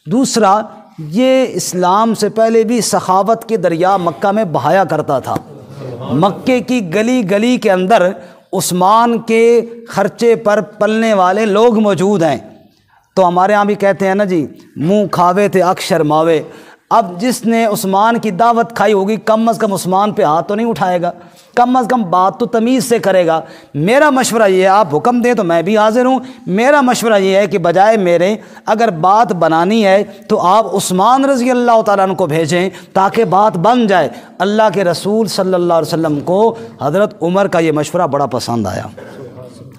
دوسرا یہ اسلام سے پہلے بھی سخاوت کے دریا مکہ میں بہایا کرتا تھا، مکے کی گلی گلی کے اندر عثمان کے خرچے پر پلنے والے لوگ موجود ہیں۔ تو ہمارے ہاں بھی کہتے ہیں نا جی، منہ کھاوے تھے اکثر ماوے۔ اب جس نے عثمان کی دعوت کھائی ہوگی کم از کم عثمان پہ ہاتھ تو نہیں اٹھائے گا، کم از کم بات تو تمیز سے کرے گا۔ میرا مشورہ یہ ہے، آپ حکم دیں تو میں بھی حاضر ہوں، میرا مشورہ یہ ہے کہ بجائے میرے اگر بات بنانی ہے تو آپ عثمان رضی اللہ تعالیٰ عنہ کو بھیجیں تاکہ بات بن جائے۔ اللہ کے رسول صلی اللہ علیہ وسلم کو حضرت عمر کا یہ مشورہ بڑا پسند آیا۔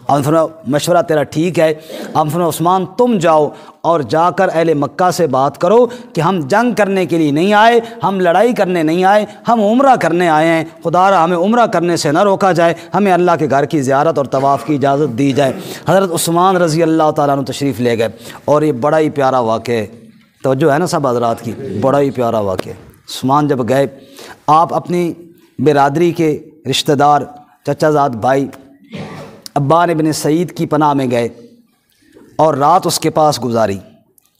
ہم فرمایا مشورہ تیرا ٹھیک ہے۔ ہم فرمایا عثمان تم جاؤ اور جا کر اہل مکہ سے بات کرو کہ ہم جنگ کرنے کے لیے نہیں آئے، ہم لڑائی کرنے نہیں آئے، ہم عمرہ کرنے آئے ہیں، خدا را ہمیں عمرہ کرنے سے نہ روکا جائے، ہمیں اللہ کے گھر کی زیارت اور طواف کی اجازت دی جائے۔ حضرت عثمان رضی اللہ تعالیٰ عنہ تشریف لے گئے، اور یہ بڑا ہی پیارا واقعہ ہے، توجہ ہے نا سب حضرات کی، بڑا ہی پیارا واقعہ۔ عثمان جب گئے، آپ اپنی برادری کے رشتہ دار چچا زاد بھائی عبان ابن سعید کی پناہ میں گئے اور رات اس کے پاس گزاری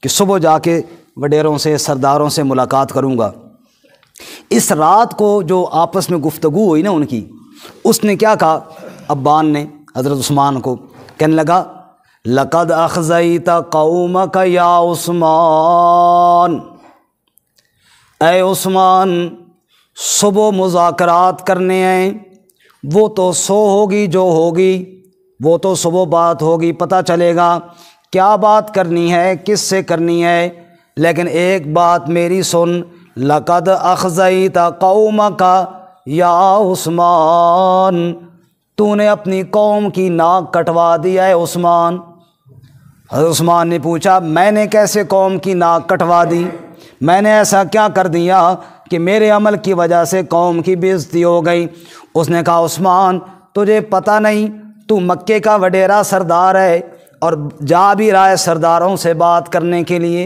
کہ صبح جا کے وڈیروں سے سرداروں سے ملاقات کروں گا۔ اس رات کو جو آپس میں گفتگو ہوئی نا ان کی، اس نے کیا کہا عبان نے حضرت عثمان کو، کہنے لگا لقد اخزیت قومک یا عثمان، اے عثمان صبح مذاکرات کرنے ہیں، وہ تو سو ہوگی جو ہوگی، وہ تو صبح بات ہوگی، پتہ چلے گا کیا بات کرنی ہے، کس سے کرنی ہے، لیکن ایک بات میری سن، لقد اخزیت قومک یا عثمان، تو نے اپنی قوم کی ناک کٹوا دیا ہے عثمان۔ حضرت عثمان نے پوچھا میں نے کیسے قوم کی ناک کٹوا دی، میں نے ایسا کیا کر دیا کہ میرے عمل کی وجہ سے قوم کی بے عزتی ہو گئی۔ اس نے کہا عثمان تجھے پتہ نہیں، تو مکے کا وڈیرا سردار ہے اور جا بھی رہا ہے سرداروں سے بات کرنے کے لیے،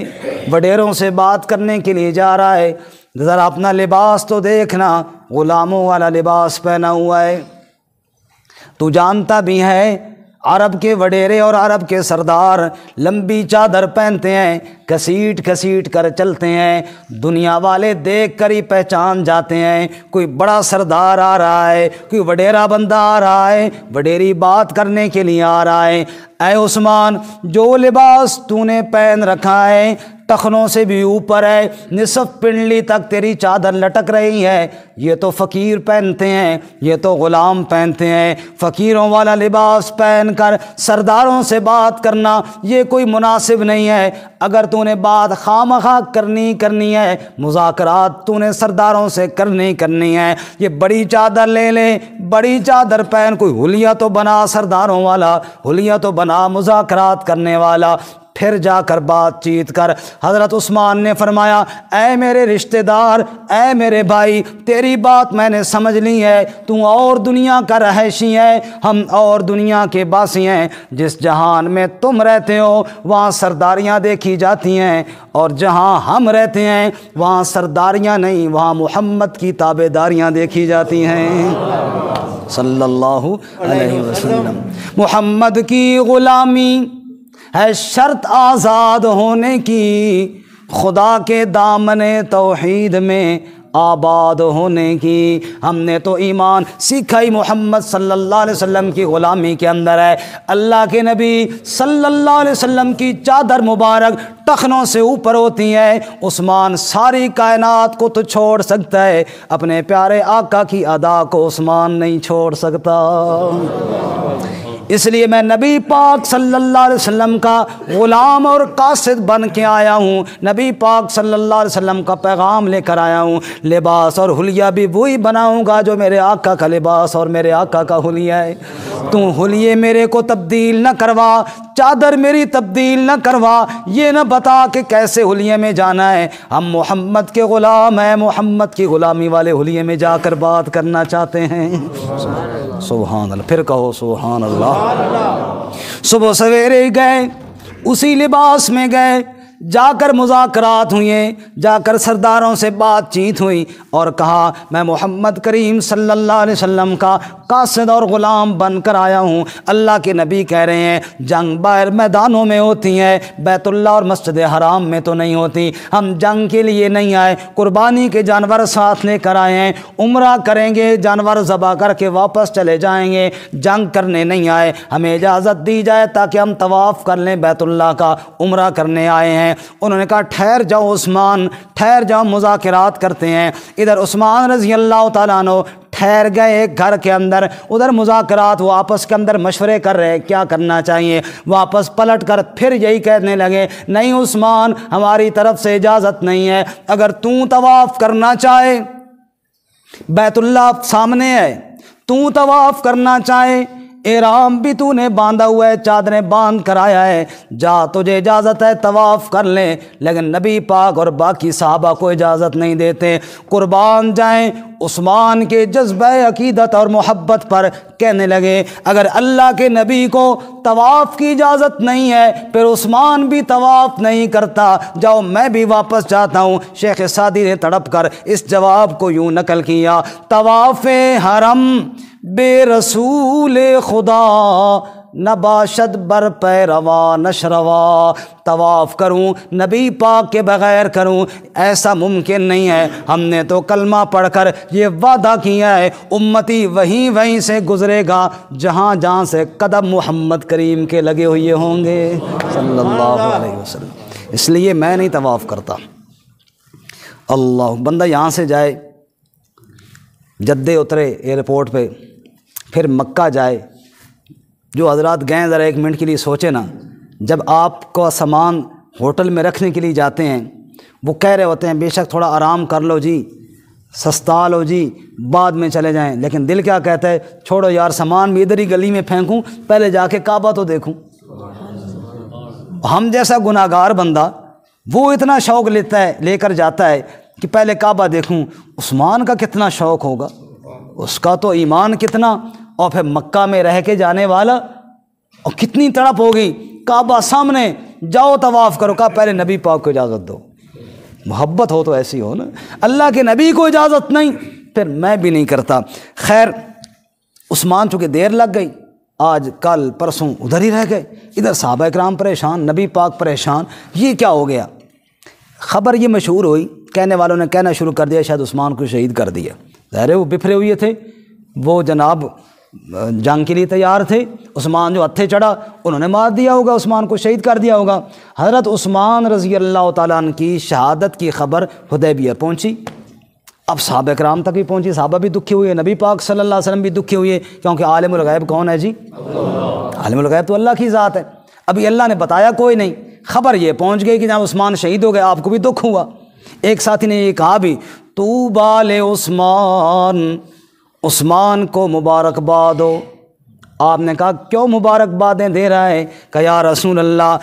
وڈیروں سے بات کرنے کے لیے جا رہا ہے، ذرا اپنا لباس تو دیکھنا، غلاموں والا لباس پہنا ہوا ہے۔ تو جانتا بھی ہے عرب کے وڈیرے اور عرب کے سردار لمبی چادر پہنتے ہیں، گھسیٹ گھسیٹ کر چلتے ہیں، دنیا والے دیکھ کر ہی پہچان جاتے ہیں کوئی بڑا سردار آ رہا ہے، کوئی وڈیرا بندہ آ رہا ہے، وڈیری بات کرنے کے لیے آ رہا ہے۔ اے عثمان جو لباس تو نے پہن رکھا ہے ٹخنوں سے بھی اوپر ہے، نصف پنڈلی تک تیری چادر لٹک رہی ہے، یہ تو فقیر پہنتے ہیں، یہ تو غلام پہنتے ہیں، فقیروں والا لباس پہن کر سرداروں سے بات کرنا یہ کوئی مناسب نہیں ہے۔ اگر تو نے بات خواہ کرنی ہے، مذاکرات تو نے سرداروں سے کرنی ہے، یہ بڑی چادر لے لے، بڑی چادر پہن، کوئی حلیہ تو بنا سرداروں والا، حلیہ تو بنا مذاکرات کرنے والا، پھر جا کر بات چیت کر۔ حضرت عثمان نے فرمایا اے میرے رشتہ دار، اے میرے بھائی، تیری بات میں نے سمجھ لی ہے، تو اور دنیا کا رہائشی ہے، ہم اور دنیا کے باسی ہیں، جس جہان میں تم رہتے ہو وہاں سرداریاں دیکھی جاتی ہیں، اور جہاں ہم رہتے ہیں وہاں سرداریاں نہیں، وہاں محمد کی تابع داریاں دیکھی جاتی ہیں صلی اللہ علیہ وسلم۔ محمد کی غلامی ہے شرط آزاد ہونے کی، خدا کے دامن توحید میں آباد ہونے کی۔ ہم نے تو ایمان سیکھا ہی محمد صلی اللہ علیہ وسلم کی غلامی کے اندر ہے۔ اللہ کے نبی صلی اللہ علیہ وسلم کی چادر مبارک ٹخنوں سے اوپر ہوتی ہے۔ عثمان ساری کائنات کو تو چھوڑ سکتا ہے، اپنے پیارے آقا کی ادا کو عثمان نہیں چھوڑ سکتا۔ اس لیے میں نبی پاک صلی اللہ علیہ وسلم کا غلام اور قاصد بن کے آیا ہوں، نبی پاک صلی اللہ علیہ وسلم کا پیغام لے کر آیا ہوں۔ لباس اور حلیہ بھی وہی بناؤں گا جو میرے آقا کا لباس اور میرے آقا کا حلیہ ہے۔ تو حلیے میرے کو تبدیل نہ کروا، چادر میری تبدیل نہ کروا، یہ نہ بتا کہ کیسے حلیے میں جانا ہے۔ ہم محمد کے غلام ہیں، محمد کی غلامی والے حلیے میں جا کر بات کرنا چاہتے ہیں۔ سبحان اللہ، پھر کہو سبحان اللہ۔ صبح سویرے گئے، اسی لباس میں گئے، جا کر مذاکرات ہوئے، جا کر سرداروں سے بات چیت ہوئی اور کہا میں محمد کریم صلی اللہ علیہ وسلم کا قاصد اور غلام بن کر آیا ہوں۔ اللہ کے نبی کہہ رہے ہیں جنگ باہر میدانوں میں ہوتی ہے، بیت اللہ اور مسجد حرام میں تو نہیں ہوتی۔ ہم جنگ کے لیے نہیں آئے، قربانی کے جانور ساتھ لے کر آئے ہیں، عمرہ کریں گے، جانور ذبح کر کے واپس چلے جائیں گے، جنگ کرنے نہیں آئے، ہمیں اجازت دی جائے تاکہ ہم طواف کر لیں بیت اللہ کا، عمرہ کرنے آئے ہیں۔ انہوں نے کہا ٹھہر جاؤ عثمان، ٹھہر جاؤ، مذاکرات کرتے ہیں۔ ادھر عثمان رضی اللہ تعالیٰ عنہ ٹھہر گئے ایک گھر کے اندر، ادھر مذاکرات، وہ آپس کے اندر مشورے کر رہے کیا کرنا چاہیے۔ واپس پلٹ کر پھر یہی کہنے لگے نہیں عثمان، ہماری طرف سے اجازت نہیں ہے، اگر تو طواف کرنا چاہے، بیت اللہ سامنے ہے، تو طواف کرنا چاہے، احرام بھی تو نے باندھا ہوا ہے، چادریں باندھ کر آیا ہے، جا تجھے اجازت ہے طواف کر لیں، لیکن نبی پاک اور باقی صحابہ کو اجازت نہیں دیتے۔ قربان جائیں عثمان کے جذبہ عقیدت اور محبت پر، کہنے لگے اگر اللہ کے نبی کو طواف کی اجازت نہیں ہے پھر عثمان بھی طواف نہیں کرتا، جاؤ میں بھی واپس جاتا ہوں۔ شیخ سعدی نے تڑپ کر اس جواب کو یوں نقل کیا، طواف حرم بے رسول خدا، نباشد بر پیروا نشروا، طواف کروں نبی پاک کے بغیر کروں ایسا ممکن نہیں ہے۔ ہم نے تو کلمہ پڑھ کر یہ وعدہ کیا ہے امتی وہیں سے گزرے گا جہاں سے قدم محمد کریم کے لگے ہوئے ہوں گے صلی اللہ علیہ وسلم، اس لیے میں نہیں طواف کرتا۔ اللہ، بندہ یہاں سے جائے، جدے اترے ایئرپورٹ پہ، پھر مکہ جائے۔ جو حضرات گئے ذرا ایک منٹ کے لیے سوچے نا، جب آپ کو سامان ہوٹل میں رکھنے کے لیے جاتے ہیں وہ کہہ رہے ہوتے ہیں بے شک تھوڑا آرام کر لو جی، سستا لو جی، بعد میں چلے جائیں، لیکن دل کیا کہتا ہے چھوڑو یار سامان بھی ادھر ہی گلی میں پھینکوں، پہلے جا کے کعبہ تو دیکھوں۔ ہم جیسا گناہ گار بندہ وہ اتنا شوق لے کر جاتا ہے کہ پہلے کعبہ دیکھوں۔ عثمان کا کتنا شوق ہوگا، اس کا تو ایمان کتنا، اور پھر مکہ میں رہ کے جانے والا، اور کتنی تڑپ ہوگی، کعبہ سامنے، جاؤ طواف کرو، کہا پہلے نبی پاک کو اجازت دو۔ محبت ہو تو ایسی ہو نا، اللہ کے نبی کو اجازت نہیں پھر میں بھی نہیں کرتا۔ خیر عثمان چونکہ دیر لگ گئی، آج کل پرسوں ادھر ہی رہ گئے، ادھر صحابہ کرام پریشان، نبی پاک پریشان، یہ کیا ہو گیا۔ خبر یہ مشہور ہوئی، کہنے والوں نے کہنا شروع کر دیا شاید عثمان کو شہید کر دیا۔ ظاہر ہے وہ بفرے ہوئے تھے، وہ جناب جنگ کے لیے تیار تھے، عثمان جو ہتھے چڑھا انہوں نے مار دیا ہوگا، عثمان کو شہید کر دیا ہوگا۔ حضرت عثمان رضی اللہ تعالیٰ عنہ کی شہادت کی خبر حدیبیہ پہنچی، اب صحابہ کرام تک بھی پہنچی، صحابہ بھی دکھی ہوئے، نبی پاک صلی اللہ علیہ وسلم بھی دکھی ہوئے، کیونکہ عالم الغیب کون ہے جی؟ عالم الغیب تو اللہ کی ذات ہے، ابھی اللہ نے بتایا کوئی نہیں، خبر یہ پہنچ گئی کہ جب عثمان شہید ہو گئے آپ کو بھی دکھ ہوا۔ ایک ساتھی نے یہ کہا بھی طوبیٰ لعثمان، عثمان کو مبارکباد ہو۔ آپ نے کہا کیوں مبارکبادیں دے رہا ہے؟ کہ یا رسول اللہ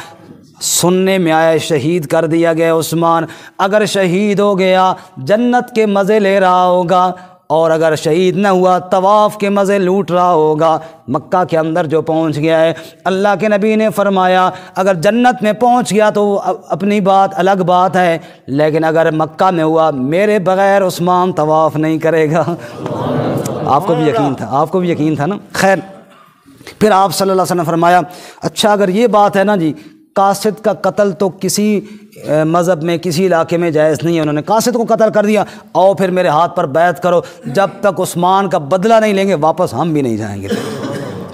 سننے میں آیا شہید کر دیا گیا عثمان، اگر شہید ہو گیا جنت کے مزے لے رہا ہوگا، اور اگر شہید نہ ہوا طواف کے مزے لوٹ رہا ہوگا۔ مکہ کے اندر جو پہنچ گیا ہے، اللہ کے نبی نے فرمایا اگر جنت میں پہنچ گیا تو اپنی بات الگ بات ہے، لیکن اگر مکہ میں ہوا میرے بغیر عثمان طواف نہیں کرے گا۔ آپ کو بھی یقین تھا، آپ کو بھی یقین تھا نا۔ خیر پھر آپ صلی اللہ علیہ وسلم نے فرمایا اچھا اگر یہ بات ہے نا جی، قاصد کا قتل تو کسی مذہب میں کسی علاقے میں جائز نہیں ہے، انہوں نے قاصد کو قتل کر دیا، آؤ پھر میرے ہاتھ پر بیعت کرو، جب تک عثمان کا بدلہ نہیں لیں گے واپس ہم بھی نہیں جائیں گے۔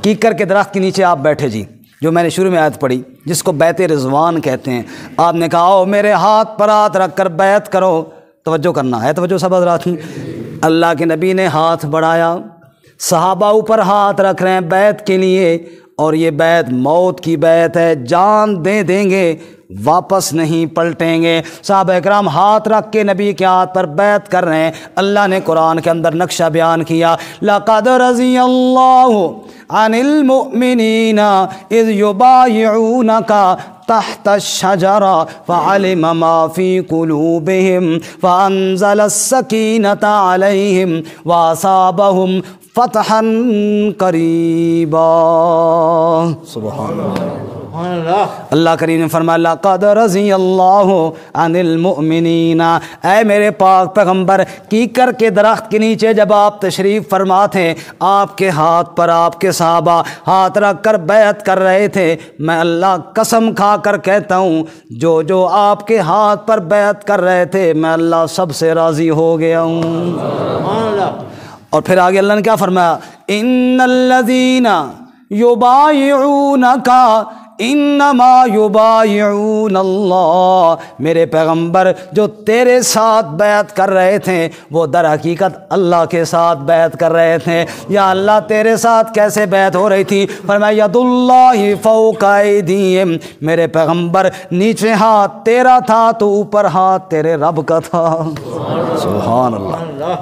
کیکر کے درخت کے نیچے آپ بیٹھے جی، جو میں نے شروع میں آیت پڑھی جس کو بیعت رضوان کہتے ہیں، آپ نے کہا آؤ میرے ہاتھ پر ہاتھ رکھ کر بیعت کرو۔ توجہ کرنا ہے، توجہ سب حضرات کی۔ اللہ کے نبی نے ہاتھ بڑھایا، صحابہ اوپر ہاتھ رکھ رہے ہیں بیعت کے لیے، اور یہ بیعت موت کی بیعت ہے، جان دے دیں گے واپس نہیں پلٹیں گے۔ صحابہ اکرام ہاتھ رکھ کے نبی کے ہاتھ پر بیعت کر رہے ہیں۔ اللہ نے قرآن کے اندر نقشہ بیان کیا، لَقَدْ رَضِيَ اللَّهُ عَنِ الْمُؤْمِنِينَ إِذْ يُبَايِعُونَكَ تحت الشجرة فعلم ما في قلوبهم فأنزل السكينة عليهم وأصابهم فتحا قريبا۔ سبحان اللہ۔ اللہ کریم نے فرمایا لقد رضی اللہ عن المؤمنین، اے میرے پاک پیغمبر، کیکر کے درخت کے نیچے جب آپ تشریف فرما تھے، آپ کے ہاتھ پر آپ کے صحابہ ہاتھ رکھ کر بیعت کر رہے تھے، میں اللہ قسم کھا کر کہتا ہوں جو جو آپ کے ہاتھ پر بیعت کر رہے تھے میں اللہ سب سے راضی ہو گیا ہوں۔ اور پھر آگے اللہ نے کیا فرمایا، ان الذین یبایعونک انما یبایعون اللہ، میرے پیغمبر جو تیرے ساتھ بیعت کر رہے تھے وہ در حقیقت اللہ کے ساتھ بیعت کر رہے تھے۔ یا اللہ تیرے ساتھ کیسے بیعت ہو رہی تھی؟ فرمایا ید اللہ فوق ایدیہم، میرے پیغمبر نیچے ہاتھ تیرا تھا تو اوپر ہاتھ تیرے رب کا تھا۔ سبحان اللہ،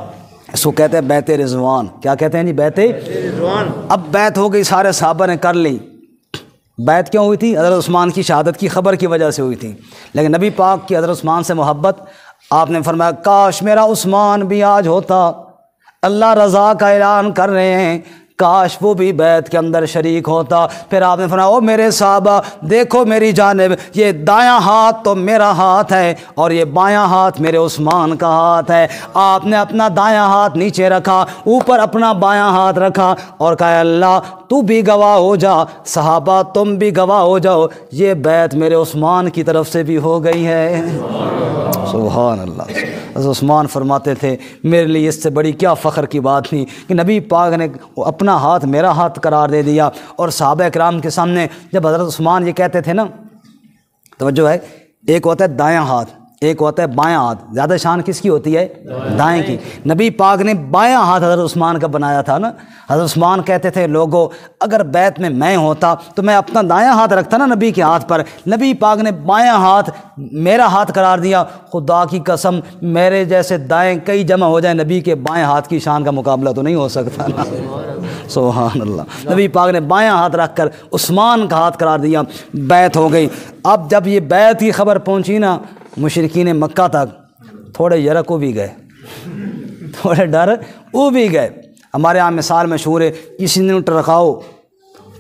اس کو کہتے ہیں بیعت رضوان۔ کیا کہتے ہیں جی؟ بیعت رضوان۔ اب بیعت ہو گئی، سارے صحابہ نے کر لی۔ بیعت کیوں ہوئی تھی؟ حضرت عثمان کی شہادت کی خبر کی وجہ سے ہوئی تھی، لیکن نبی پاک کی حضرت عثمان سے محبت، آپ نے فرمایا کاش میرا عثمان بھی آج ہوتا، اللہ رضا کا اعلان کر رہے ہیں، کاش وہ بھی بیعت کے اندر شریک ہوتا۔ پھر آپ نے فرمایا او میرے صحابہ دیکھو میری جانب، یہ دایاں ہاتھ تو میرا ہاتھ ہے اور یہ بایاں ہاتھ میرے عثمان کا ہاتھ ہے۔ آپ نے اپنا دایاں ہاتھ نیچے رکھا، اوپر اپنا بایاں ہاتھ رکھا اور کہا اللہ تو بھی گواہ ہو جا، صحابہ تم بھی گواہ ہو جاؤ، یہ بیعت میرے عثمان کی طرف سے بھی ہو گئی ہے۔ سبحان اللہ۔ حضرت عثمان فرماتے تھے میرے لیے اس سے بڑی کیا فخر کی بات تھی کہ نبی پاک نے اپنا ہاتھ میرا ہاتھ قرار دے دیا۔ اور صحابہ کرام کے سامنے جب حضرت عثمان یہ کہتے تھے نا، توجہ ہے، ایک ہوتا ہے دایاں ہاتھ، ایک ہوتا ہے بایاں ہاتھ، زیادہ شان کس کی ہوتی ہے؟ دائیں کی۔ نبی پاک نے بایاں ہاتھ حضرت عثمان کا بنایا تھا نا۔ حضرت عثمان کہتے تھے لوگوں اگر بیعت میں ہوتا تو میں اپنا دایاں ہاتھ رکھتا نا نبی کے ہاتھ پر، نبی پاک نے بایاں ہاتھ میرا ہاتھ قرار دیا، خدا کی قسم میرے جیسے دائیں کئی جمع ہو جائیں، نبی کے بائیں ہاتھ کی شان کا مقابلہ تو نہیں ہو سکتا نا۔ سبحان اللہ۔ نبی پاک نے بایاں ہاتھ رکھ کر عثمان کا ہاتھ قرار دیا، بیعت ہو گئی۔ اب جب یہ بیعت کی خبر پہنچی نا مشرکین مکہ تک، تھوڑے یرک وہ بھی گئے، تھوڑے ڈر وہ بھی گئے۔ ہمارے یہاں مثال مشہور ہے، کسی نے ٹرکاؤ،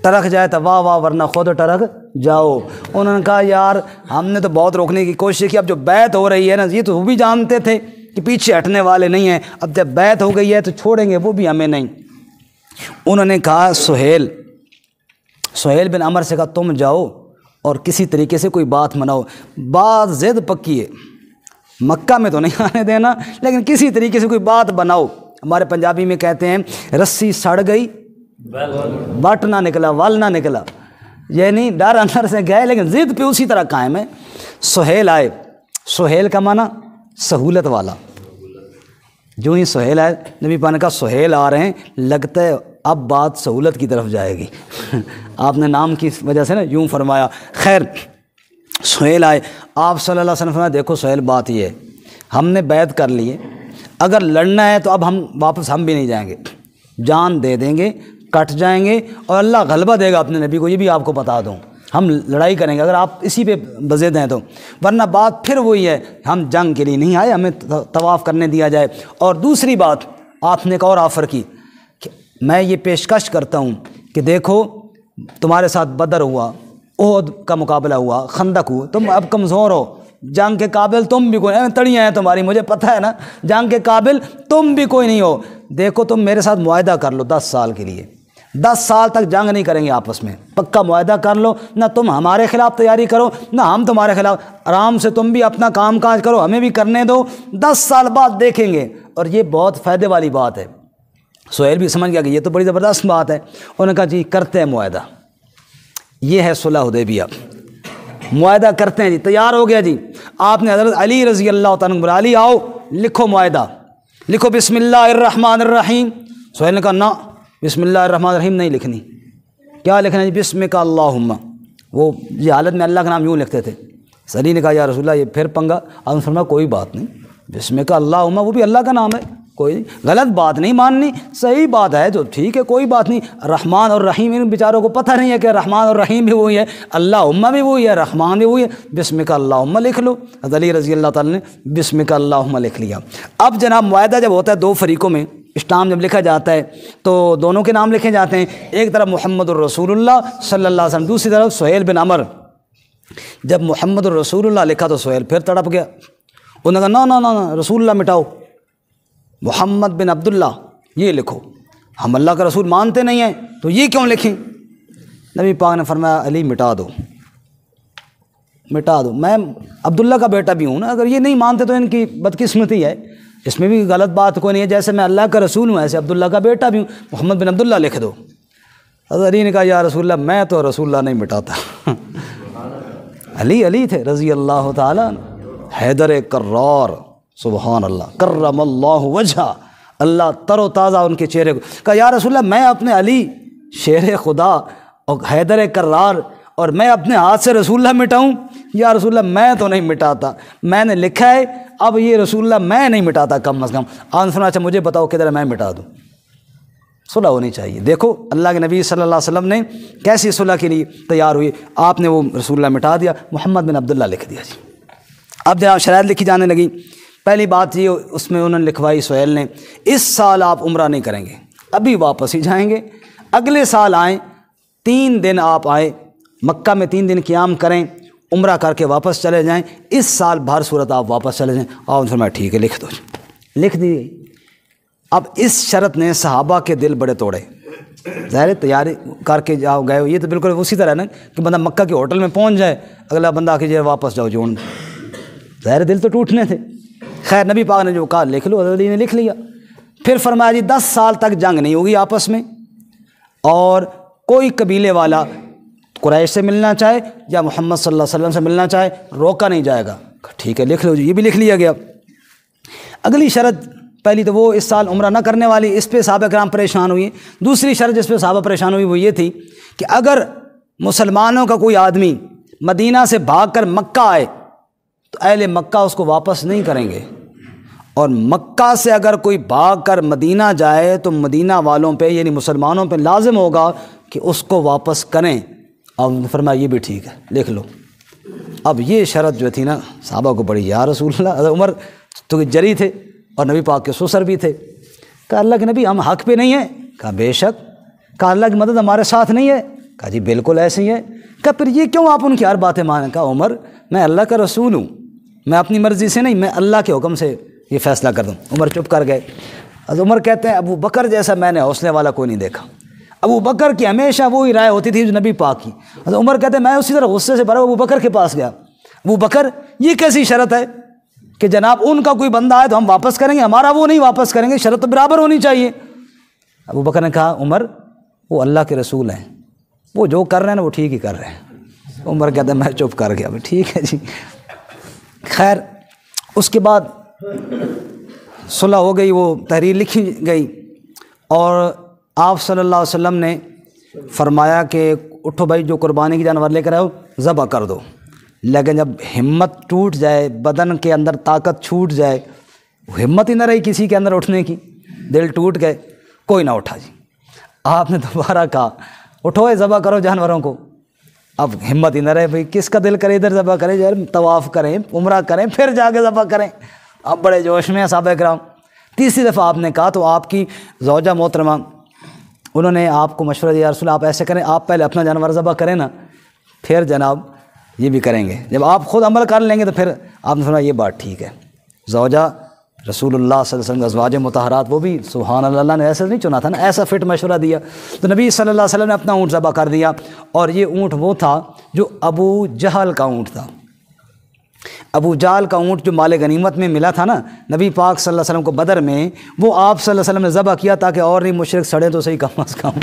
ٹرک جائے تو واہ واہ ورنہ خود ٹرک جاؤ۔ انہوں نے کہا یار ہم نے تو بہت روکنے کی کوشش کی، اب جو بیعت ہو رہی ہے نا یہ تو وہ بھی جانتے تھے کہ پیچھے ہٹنے والے نہیں ہیں، اب جب بیعت ہو گئی ہے تو چھوڑیں گے وہ بھی ہمیں نہیں۔ انہوں نے کہا سہیل بن عمر سے کہا تم جاؤ اور کسی طریقے سے کوئی بات مناؤ، بات زد پکی ہے، مکہ میں تو نہیں آنے دینا لیکن کسی طریقے سے کوئی بات بناؤ۔ ہمارے پنجابی میں کہتے ہیں رسی سڑ گئی بٹ نہ نکلا ول نہ نکلا، یعنی ڈر اندر سے گئے لیکن ضد پہ اسی طرح قائم ہے۔ سہیل آئے، سہیل کا معنی سہولت والا، جو ہی سہیل آئے نبی پاک نے کہا سہیل آ رہے ہیں، لگتا ہے اب بات سہولت کی طرف جائے گی۔ آپ نے نام کی وجہ سے نا یوں فرمایا۔ خیر سہیل آئے، آپ صلی اللہ علیہ وسلم فرمایا دیکھو سہیل بات یہ ہے، ہم نے بیعت کر لی ہے، اگر لڑنا ہے تو اب ہم واپس ہم بھی نہیں جائیں گے، جان دے دیں گے، کٹ جائیں گے اور اللہ غلبہ دے گا اپنے نبی کو، یہ بھی آپ کو بتا دوں، ہم لڑائی کریں گے اگر آپ اسی پہ بضد ہیں تو، ورنہ بات پھر وہی ہے ہم جنگ کے لیے نہیں آئے، ہمیں طواف کرنے دیا جائے۔ اور دوسری بات آپ نے ایک اور آفر کی کہ میں یہ پیشکش کرتا ہوں کہ دیکھو تمہارے ساتھ بدر ہوا، احد کا مقابلہ ہوا، خندق ہوا، تم اب کمزور ہو، جنگ کے قابل تم بھی کوئی نہیں، تڑیاں ہیں تمہاری مجھے پتہ ہے نا، جنگ کے قابل تم بھی کوئی نہیں ہو، دیکھو تم میرے ساتھ معاہدہ کر لو 10 سال کے لیے، 10 سال تک جنگ نہیں کریں گے آپس میں، پکا معاہدہ کر لو، نہ تم ہمارے خلاف تیاری کرو نہ ہم تمہارے خلاف، آرام سے تم بھی اپنا کام کاج کرو، ہمیں بھی کرنے دو، 10 سال بعد دیکھیں گے۔ اور یہ بہت فائدے والی بات ہے۔ سہیل بھی سمجھ گیا کہ یہ تو بڑی زبردست بات ہے، انہوں نے کہا جی کرتے ہیں معاہدہ، یہ ہے صلح حدیبیہ، معاہدہ کرتے ہیں جی، تیار ہو گیا جی۔ آپ نے حضرت علی رضی اللہ تعالیٰ عنہ علی آؤ لکھو معاہدہ، لکھو بسم اللہ الرحمن الرحیم۔ سہیل نے کہا نہ بسم اللہ الرحمن الرحیم نہیں لکھنی، کیا لکھنا ہے جی؟ بسمک اللہم، وہ یہ حالت میں اللہ کا نام یوں لکھتے تھے۔ علی نے کہا یا رسول اللہ یہ پھر پنگا، آپ نے فرمایا کوئی بات نہیں، بسمک اللہم وہ بھی اللہ کا نام ہے، کوئی غلط بات نہیں ماننی، صحیح بات ہے جو ٹھیک ہے کوئی بات نہیں۔ رحمان اور رحیم ان بیچاروں کو پتہ نہیں ہے کہ رحمان اور رحیم بھی وہی ہے، اللہم بھی وہی ہے، رحمان بھی وہی ہے، بسمک اللہم لکھ لو۔ حضرت علی رضی اللہ تعالیٰ نے بسمک اللہم لکھ لیا۔ اب جناب معاہدہ جب ہوتا ہے دو فریقوں میں اسٹام جب لکھا جاتا ہے تو دونوں کے نام لکھے جاتے ہیں، ایک طرف محمد الرسول اللہ صلی اللہ علیہ وسلم، دوسری طرف سہیل بن عمر۔ جب محمد الرسول اللہ لکھا تو سہیل پھر تڑپ گیا، انہوں نے کہا نا نا نا رسول اللہ مٹاؤ، محمد بن عبداللہ یہ لکھو، ہم اللہ کا رسول مانتے نہیں ہیں تو یہ کیوں لکھیں؟ نبی پاک نے فرمایا علی مٹا دو، مٹا دو، میں عبداللہ کا بیٹا بھی ہوں نا، اگر یہ نہیں مانتے تو ان کی بدقسمتی ہے، اس میں بھی غلط بات کوئی نہیں ہے، جیسے میں اللہ کا رسول ہوں ایسے عبداللہ کا بیٹا بھی ہوں، محمد بن عبداللہ لکھ دو۔ حضرت علی نے کہا یا رسول اللہ میں تو رسول اللہ نہیں مٹاتا۔ علی تھے رضی اللہ تعالیٰ، حیدر کرار، سبحان اللہ، کرم اللہ وجہ، اللہ تر و تازہ ان کے چہرے کو، کہا یا رسول اللہ میں اپنے علی شیر خدا اور حیدر کرار اور میں اپنے ہاتھ سے رسول اللہ مٹاؤں؟ یا رسول اللہ میں تو نہیں مٹاتا، میں نے لکھا ہے، اب یہ رسول اللہ میں نہیں مٹاتا کم از کم۔ آپ نے سنا اچھا مجھے بتاؤ کدھر میں مٹا دوں؟ صلح ہونی چاہیے۔ دیکھو اللہ کے نبی صلی اللہ علیہ وسلم نے کیسی صلح کے لیے تیار ہوئی، آپ نے وہ رسول اللہ مٹا دیا، محمد بن عبداللہ لکھ دیا جی۔ اب جب شرائط لکھی جانے لگی، پہلی بات یہ اس میں انہوں نے لکھوائی سہیل نے، اس سال آپ عمرہ نہیں کریں گے، ابھی واپس ہی جائیں گے، اگلے سال آئیں، 3 دن آپ آئیں مکہ میں، 3 دن قیام کریں، عمرہ کر کے واپس چلے جائیں، اس سال بھر صورت آپ واپس چلے جائیں۔ اور ان سے میں ٹھیک ہے لکھ دو، لکھ دی۔ اب اس شرط نے صحابہ کے دل بڑے توڑے، ظاہر تیاری کر کے جاؤ گئے ہو، یہ تو بالکل اسی طرح ہے نا کہ بندہ مکہ کے ہوٹل میں پہنچ جائے، اگلا بندہ آ کے جائے واپس جاؤ جون، ظاہر دل تو ٹوٹنے تھے۔ خیر نبی پاک نے جو کہا لکھ لو، حضرت علی نے لکھ لیا۔ پھر فرمایا جی 10 سال تک جنگ نہیں ہوگی آپس میں، اور کوئی قبیلے والا قریش سے ملنا چاہے یا محمد صلی اللہ علیہ وسلم سے ملنا چاہے روکا نہیں جائے گا۔ ٹھیک ہے لکھ لو جی، یہ بھی لکھ لیا گیا۔ اگلی شرط، پہلی تو وہ اس سال عمرہ نہ کرنے والی، اس پہ صحابہ کرام پریشان ہوئی۔ دوسری شرط جس پہ صحابہ پریشان ہوئی وہ یہ تھی کہ اگر مسلمانوں کا کوئی آدمی مدینہ سے بھاگ کر مکہ آئے تو اہل مکہ اس کو واپس نہیں کریں گے، اور مکہ سے اگر کوئی بھاگ کر مدینہ جائے تو مدینہ والوں پہ یعنی مسلمانوں پہ لازم ہوگا کہ اس کو واپس کریں۔ اور فرمایا یہ بھی ٹھیک ہے لکھ لو۔ اب یہ شرط جو تھی نا صحابہ کو بڑی، یا رسول اللہ، حضرت عمر تو جری تھے اور نبی پاک کے سسر بھی تھے، کہا اللہ کے نبی ہم حق پہ نہیں ہیں؟ کہا بے شک۔ کہا اللہ کی مدد ہمارے ساتھ نہیں ہے؟ کہا جی بالکل ایسے ہی ہے۔ کہا پھر یہ کیوں آپ ان کی ہر باتیں مانیں؟ کہا عمر میں اللہ کا رسول ہوں، میں اپنی مرضی سے نہیں، میں اللہ کے حکم سے یہ فیصلہ کر دوں۔ عمر چپ کر گئے۔ حضرت عمر کہتے ہیں ابو بکر جیسا میں نے حوصلے والا کوئی نہیں دیکھا، ابو بکر کی ہمیشہ وہی رائے ہوتی تھی جو نبی پاک کی۔ حضرت عمر کہتے ہیں میں اسی طرح غصے سے بھرا ابو بکر کے پاس گیا، ابو بکر یہ کیسی شرط ہے کہ جناب ان کا کوئی بندہ آئے تو ہم واپس کریں گے، ہمارا وہ نہیں واپس کریں گے، شرط تو برابر ہونی چاہیے۔ ابو بکر نے کہا عمر وہ اللہ کے رسول ہیں، وہ جو کر رہے ہیں نا وہ ٹھیک ہی کر رہے ہیں۔ عمر کہتے ہیں میں چپ کر گیا، ٹھیک ہے جی۔ خیر اس کے بعد صلح ہو گئی، وہ تحریر لکھی گئی، اور آپ صلی اللہ علیہ وسلم نے فرمایا کہ اٹھو بھائی جو قربانی کی جانور لے کر آؤ ذبح کر دو، لیکن جب ہمت ٹوٹ جائے، بدن کے اندر طاقت چھوٹ جائے، ہمت ہی نہ رہی کسی کے اندر اٹھنے کی، دل ٹوٹ گئے، کوئی نہ اٹھا جی۔ آپ نے دوبارہ کہا اٹھو ذبح کرو جانوروں کو، اب ہمت ہی نہ رہے بھائی کس کا دل کرے ادھر ذبح کرے، یار طواف کریں عمرہ کریں پھر جا کے ذبح کریں۔ اب بڑے جوش میں ہیں صحابہ کرام۔ تیسری دفعہ آپ نے کہا تو آپ کی زوجہ محترمہ انہوں نے آپ کو مشورہ دیا، رسول آپ ایسے کریں، آپ پہلے اپنا جانور ذبح کریں نا، پھر جناب یہ بھی کریں گے، جب آپ خود عمل کر لیں گے تو پھر آپ نے فرمایا یہ بات ٹھیک ہے۔ زوجہ رسول اللہ صلی اللہ علیہ وسلم کا ازواج مطہرات، وہ بھی سبحان اللہ نے ایسا نہیں چنا تھا نا، ایسا فٹ مشورہ دیا، تو نبی صلی اللہ علیہ وسلم نے اپنا اونٹ ذبح کر دیا، اور یہ اونٹ وہ تھا جو ابو جہل کا اونٹ تھا۔ ابو جہل کا اونٹ جو مال غنیمت میں ملا تھا نا نبی پاک صلی اللہ علیہ وسلم کو بدر میں، وہ آپ صلی اللہ علیہ وسلم نے ذبح کیا تاکہ اور نہیں مشرک سڑے تو صحیح کم از کم۔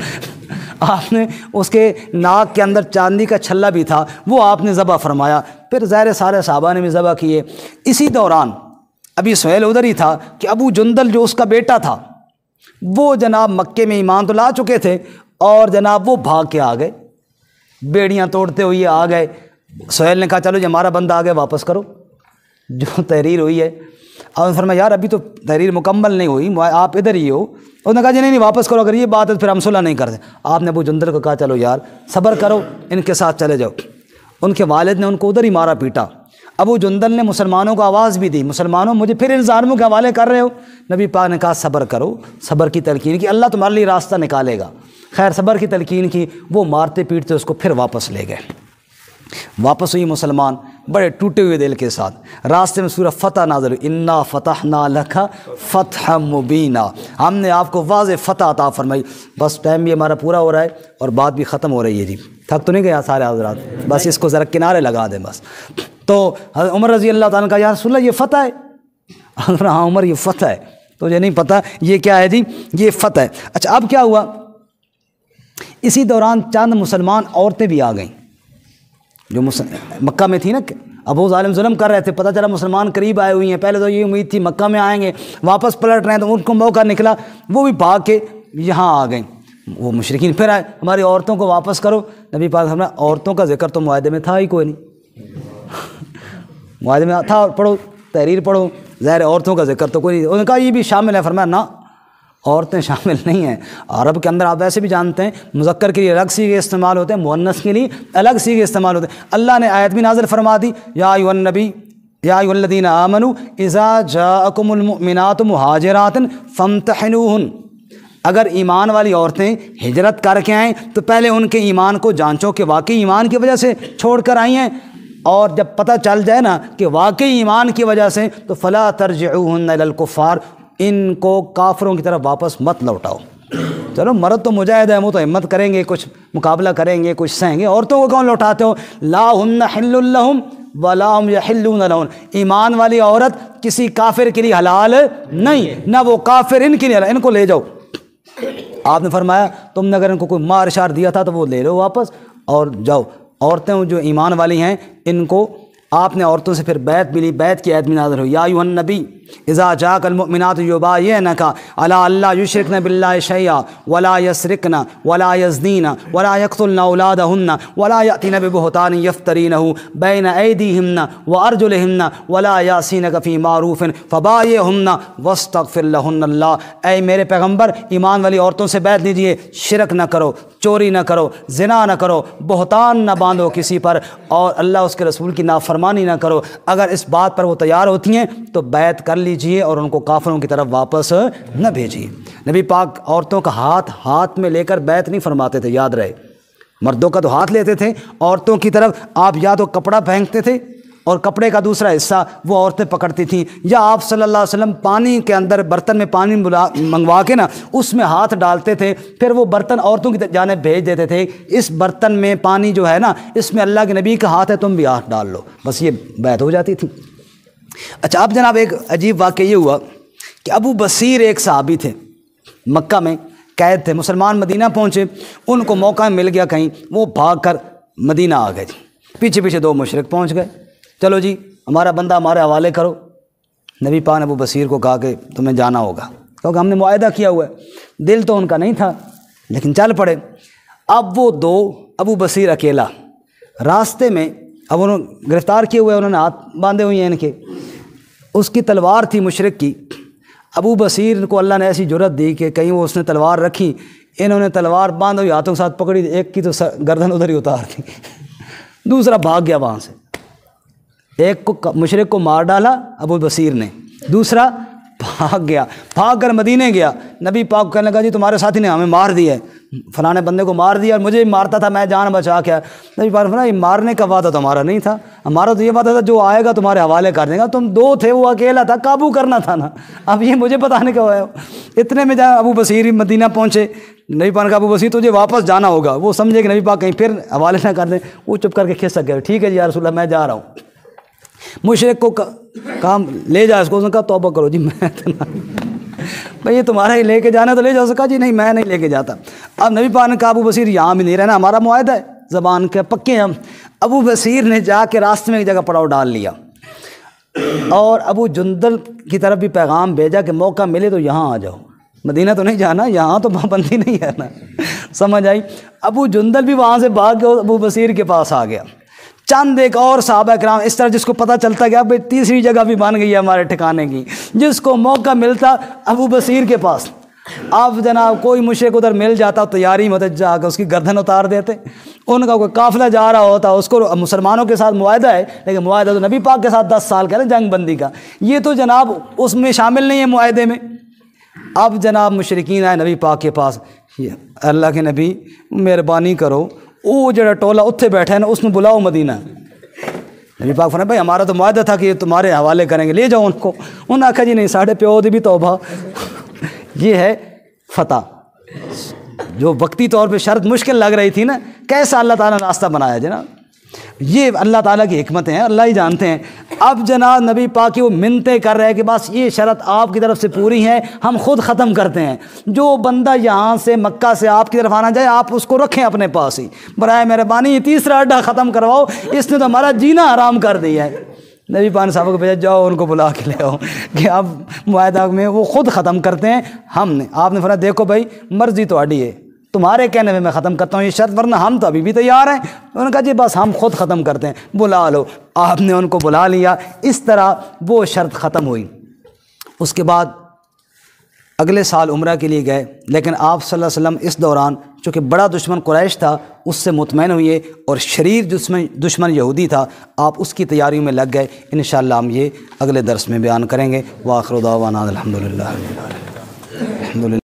آپ نے اس کے ناک کے اندر چاندی کا چھلا بھی تھا، وہ آپ نے ذبح فرمایا، پھر ظاہر سارے صحابہ نے بھی ذبح کیے۔ اسی دوران ابھی سہیل ادھر ہی تھا کہ ابو جندل جو اس کا بیٹا تھا وہ جناب مکے میں ایمان تو لا چکے تھے، اور جناب وہ بھاگ کے آ گئے، بیڑیاں توڑتے ہوئے آ گئے۔ سہیل نے کہا چلو جی ہمارا بندہ آگے واپس کرو جو تحریر ہوئی ہے۔ اور فرمایا یار ابھی تو تحریر مکمل نہیں ہوئی، آپ ادھر ہی ہو۔ انہوں نے کہا جی نہیں واپس کرو، اگر یہ بات ہے پھر ہم صلح نہیں کرتے۔ آپ نے ابو جندل کو کہا چلو یار صبر کرو، ان کے ساتھ چلے جاؤ۔ ان کے والد نے ان کو ادھر ہی مارا پیٹا۔ ابو جندل نے مسلمانوں کو آواز بھی دی، مسلمانوں مجھے پھر ان ظالموں کے حوالے کر رہے ہو؟ نبی پاک نے کہا صبر کرو، صبر کی تلقین کی، اللہ تمہارے لیے راستہ نکالے گا۔ خیر صبر کی تلقین کی، وہ مارتے پیٹتے اس کو پھر واپس لے گئے۔ واپس ہوئی مسلمان بڑے ٹوٹے ہوئے دل کے ساتھ۔ راستے میں سورہ فتح نازل ہوئی، انا فتحنا لک فتحا مبینا، ہم نے آپ کو واضح فتح عطا فرمائی۔ بس ٹائم بھی ہمارا پورا ہو رہا ہے اور بات بھی ختم ہو رہی ہے جی، تھک تو نہیں گیا سارے حضرات؟ بس اس کو ذرا کنارے لگا دیں بس۔ تو حضرت عمر رضی اللہ تعالیٰ کا، یا رسول اللہ یہ فتح ہے؟ ہاں عمر یہ فتح ہے، تجھے نہیں پتہ یہ کیا ہے جی؟ یہ فتح ہے۔ اچھا اب کیا ہوا؟ اسی دوران چند مسلمان عورتیں بھی آ گئیں جو مکہ میں تھی نا، ابو ظالم ظلم کر رہے تھے، پتہ چلا مسلمان قریب آئے ہوئی ہیں، پہلے تو یہ امید تھی مکہ میں آئیں گے، واپس پلٹ رہے ہیں، تو ان کو موقع نکلا، وہ بھی بھاگ کے یہاں آ گئیں۔ وہ مشرکین پھر آئے، ہماری عورتوں کو واپس کرو۔ نبی پاک ہمارا عورتوں کا ذکر تو معاہدے میں تھا ہی کوئی نہیں، معاہدے میں تھا، پڑھو تحریر پڑھو، ظاہر عورتوں کا ذکر تو کوئی نہیں۔ انہوں نے کہا یہ بھی شامل ہے، فرمایا نہ، عورتیں شامل نہیں ہیں۔ عرب کے اندر آپ ویسے بھی جانتے ہیں مذکر کے لیے الگ صیغے استعمال ہوتے ہیں، مؤنث کے لیے الگ صیغے استعمال ہوتے ہیں۔ اللہ نے آیت بھی نازل فرما دی، یا ایھا النبی یا ایھا الذین آمنوا اذا جاءکم المؤمنات مہاجرات فامتحنوہن، اگر ایمان والی عورتیں ہجرت کر کے آئیں تو پہلے ان کے ایمان کو جانچو کہ واقعی ایمان کی وجہ سے چھوڑ کر آئی ہیں، اور جب پتہ چل جائے نا کہ واقعی ایمان کی وجہ سے تو فلا ترجعوہن الی الکفار، ان کو کافروں کی طرف واپس مت لوٹاؤ۔ چلو مرد تو مجاہد ہے، وہ تو ہمت کریں گے، کچھ مقابلہ کریں گے، کچھ سہیں گے، عورتوں کو کون لوٹاتے ہو؟ لا ہن حل لہم ولا ہم یحلون لہن، ایمان والی عورت کسی کافر کے لیے حلال نہیں، نہ وہ کافر ان کے لیے حلال، ان کو لے جاؤ۔ آپ نے فرمایا تم نے اگر ان کو کوئی مار اشار دیا تھا تو وہ لے لو واپس اور جاؤ۔ عورتیں جو ایمان والی ہیں ان کو آپ نے عورتوں سے پھر بیعت بھی لی، بیعت کی آیت میں نازل ہوئی، یا ایھا النبی اذا جاءک المؤمنات یبایعنک علی الا یشرکن باللہ شیئا ولا یسرقن ولا یزنین ولا یقتلن اولادہن ولا یأتین ببہتان یفترینہ بین ایدیہن وارجلہن ولا یعصینک فی معروف فبایعہن واستغفر لہن اللہ۔ اے میرے پیغمبر ایمان والی عورتوں سے بیعت لیجئے، شرک نہ کرو، چوری نہ کرو، زنا نہ کرو، بہتان نہ باندھو کسی پر، اور اللہ اس کے رسول کی نافرمانی نہ کرو۔ اگر اس بات پر وہ تیار ہوتی ہیں تو بیعت کر لیجئے اور ان کو کافروں کی طرف واپس نہ بھیجیے۔ نبی پاک عورتوں کا ہاتھ میں لے کر بیعت نہیں فرماتے تھے، یاد رہے، مردوں کا تو ہاتھ لیتے تھے، عورتوں کی طرف آپ یا تو کپڑا پھینکتے تھے اور کپڑے کا دوسرا حصہ وہ عورتیں پکڑتی تھیں، یا آپ صلی اللہ علیہ وسلم پانی کے اندر برتن میں پانی منگوا کے نا اس میں ہاتھ ڈالتے تھے، پھر وہ برتن عورتوں کی جانب بھیج دیتے تھے، اس برتن میں پانی جو ہے نا اس میں اللہ کے نبی کا ہاتھ ہے، تم بھی ہاتھ ڈال لو، بس یہ بیعت ہو جاتی تھی۔ اچھا اب جناب ایک عجیب واقعہ یہ ہوا کہ ابو بصیر ایک صحابی تھے، مکہ میں قید تھے، مسلمان مدینہ پہنچے، ان کو موقع مل گیا کہیں، وہ بھاگ کر مدینہ آ گئے، پیچھے پیچھے دو مشرک پہنچ گئے، چلو جی ہمارا بندہ ہمارے حوالے کرو۔ نبی پاک نے ابو بصیر کو کہا کہ تمہیں جانا ہوگا، کیونکہ ہم نے معاہدہ کیا ہوا ہے، دل تو ان کا نہیں تھا لیکن چل پڑے۔ اب وہ دو، ابو بصیر اکیلا، راستے میں اب انہوں گرفتار کیے ہوئے، انہوں نے ہاتھ باندھے ہوئے ہیں ان کے، اس کی تلوار تھی مشرک کی، ابو بصیر کو اللہ نے ایسی جرت دی کہ کہیں وہ اس نے تلوار رکھی، انہوں نے تلوار باندھ ہوئی ہاتھوں کے ساتھ پکڑی، ایک کی تو گردن ادھر ہی اتار دی، دوسرا بھاگ گیا وہاں سے، ایک کو مشرک کو مار ڈالا ابو بصیر نے، دوسرا بھاگ گیا، بھاگ کر مدینے گیا، نبی پاک کہنے لگا جی تمہارے ساتھی نے ہمیں مار دیا ہے، فلاں بندے کو مار دیا اور مجھے بھی مارتا تھا، میں جان بچا کے، نبی پاک فرمایا یہ مارنے کا وعدہ تو ہمارا نہیں تھا، ہمارا تو یہ وعدہ تھا جو آئے گا تمہارے حوالے کر دے گا، تم دو تھے وہ اکیلا تھا، قابو کرنا تھا نا، اب یہ مجھے بتانے کا ہوا ہے۔ اتنے میں جہاں ابو بصیر مدینہ پہنچے، نبی پاک نے کہا ابو بصیر تجھے واپس جانا ہوگا، وہ سمجھے کہ نبی پاک کہیں پھر حوالے نہ کر دیں، وہ چپ کر کے کھسک گئے، ٹھیک ہے جی یا رسول اللہ میں جا رہا ہوں۔ مشرک کو کام لے جا، اس کو کہا توبہ کرو جی میں بھئی یہ تمہارا ہی لے کے جانا تو لے جاؤ، کہا جی نہیں میں نہیں لے کے جاتا۔ اب نبی پاک نے کہا ابو بصیر یہاں بھی نہیں رہنا، ہمارا معاہدہ ہے، زبان کے پکے ہم۔ ابو بصیر نے جا کے راستے میں ایک جگہ پڑاؤ ڈال لیا اور ابو جندل کی طرف بھی پیغام بھیجا کہ موقع ملے تو یہاں آ جاؤ، مدینہ تو نہیں جانا، یہاں تو پابندی نہیں ہے نا، سمجھ آئی۔ ابو جندل بھی وہاں سے بھاگ کے ابو بصیر کے پاس آ گیا، چند ایک اور صحابہ کرام اس طرح جس کو پتہ چلتا گیا بھئی تیسری جگہ بھی بن گئی ہے ہمارے ٹھکانے کی، جس کو موقع ملتا ابو بصیر کے پاس، آپ جناب کوئی مشرک ادھر مل جاتا تیاری میں ہوتے جا کے اس کی گردن اتار دیتے. ان کا کوئی قافلہ جا رہا ہوتا, اس کو مسلمانوں کے ساتھ معاہدہ ہے, لیکن معاہدہ تو نبی پاک کے ساتھ 10 سال کا ہے نا جنگ بندی کا, یہ تو جناب اس میں شامل نہیں ہے معاہدے میں. اب جناب مشرکین آئے نبی پاک کے پاس, اللہ کے نبی مہربانی کرو وہ جڑا ٹولہ اتھے بیٹھا ہے نا اس میں بلاؤ مدینہ. نبی پاک فرمایا بھائی ہمارا تو معاہدہ تھا کہ یہ تمہارے حوالے کریں گے, لے جاؤ ان کو. انہوں نے کہا جی نہیں, ساڑھے پیو دی بھی توبہ. یہ ہے فتح. جو وقتی طور پہ شرط مشکل لگ رہی تھی نا, کیسا اللہ تعالیٰ نے راستہ بنایا جناب. یہ اللہ تعالیٰ کی حکمتیں ہیں, اللہ ہی جانتے ہیں. اب جناب نبی پاک کی وہ منتیں کر رہے ہیں کہ بس یہ شرط آپ کی طرف سے پوری ہے, ہم خود ختم کرتے ہیں. جو بندہ یہاں سے مکہ سے آپ کی طرف آنا جائے آپ اس کو رکھیں اپنے پاس ہی, برائے مہربانی یہ تیسرا اڈا ختم کرواؤ, اس نے تو ہمارا جینا حرام کر دیا ہے. نبی پاک صاحب کو بھیجا, جاؤ ان کو بلا کے لے آؤ کہ اب معاہدہ میں وہ خود ختم کرتے ہیں. ہم نے آپ نے فرمایا دیکھو بھائی مرضی تہاڈی ہے, تمہارے کہنے میں ختم کرتا ہوں یہ شرط, ورنہ ہم تو ابھی بھی تیار ہیں. انہوں نے کہا جی بس ہم خود ختم کرتے ہیں, بلا لو. آپ نے ان کو بلا لیا. اس طرح وہ شرط ختم ہوئی. اس کے بعد اگلے سال عمرہ کے لیے گئے, لیکن آپ صلی اللہ علیہ وسلم اس دوران چونکہ بڑا دشمن قریش تھا اس سے مطمئن ہوئے, اور شریر دشمن یہودی تھا, آپ اس کی تیاریوں میں لگ گئے. انشاءاللہ ہم یہ اگلے درس میں بیان کریں گے. وآخر دعوانا الحمدللہ.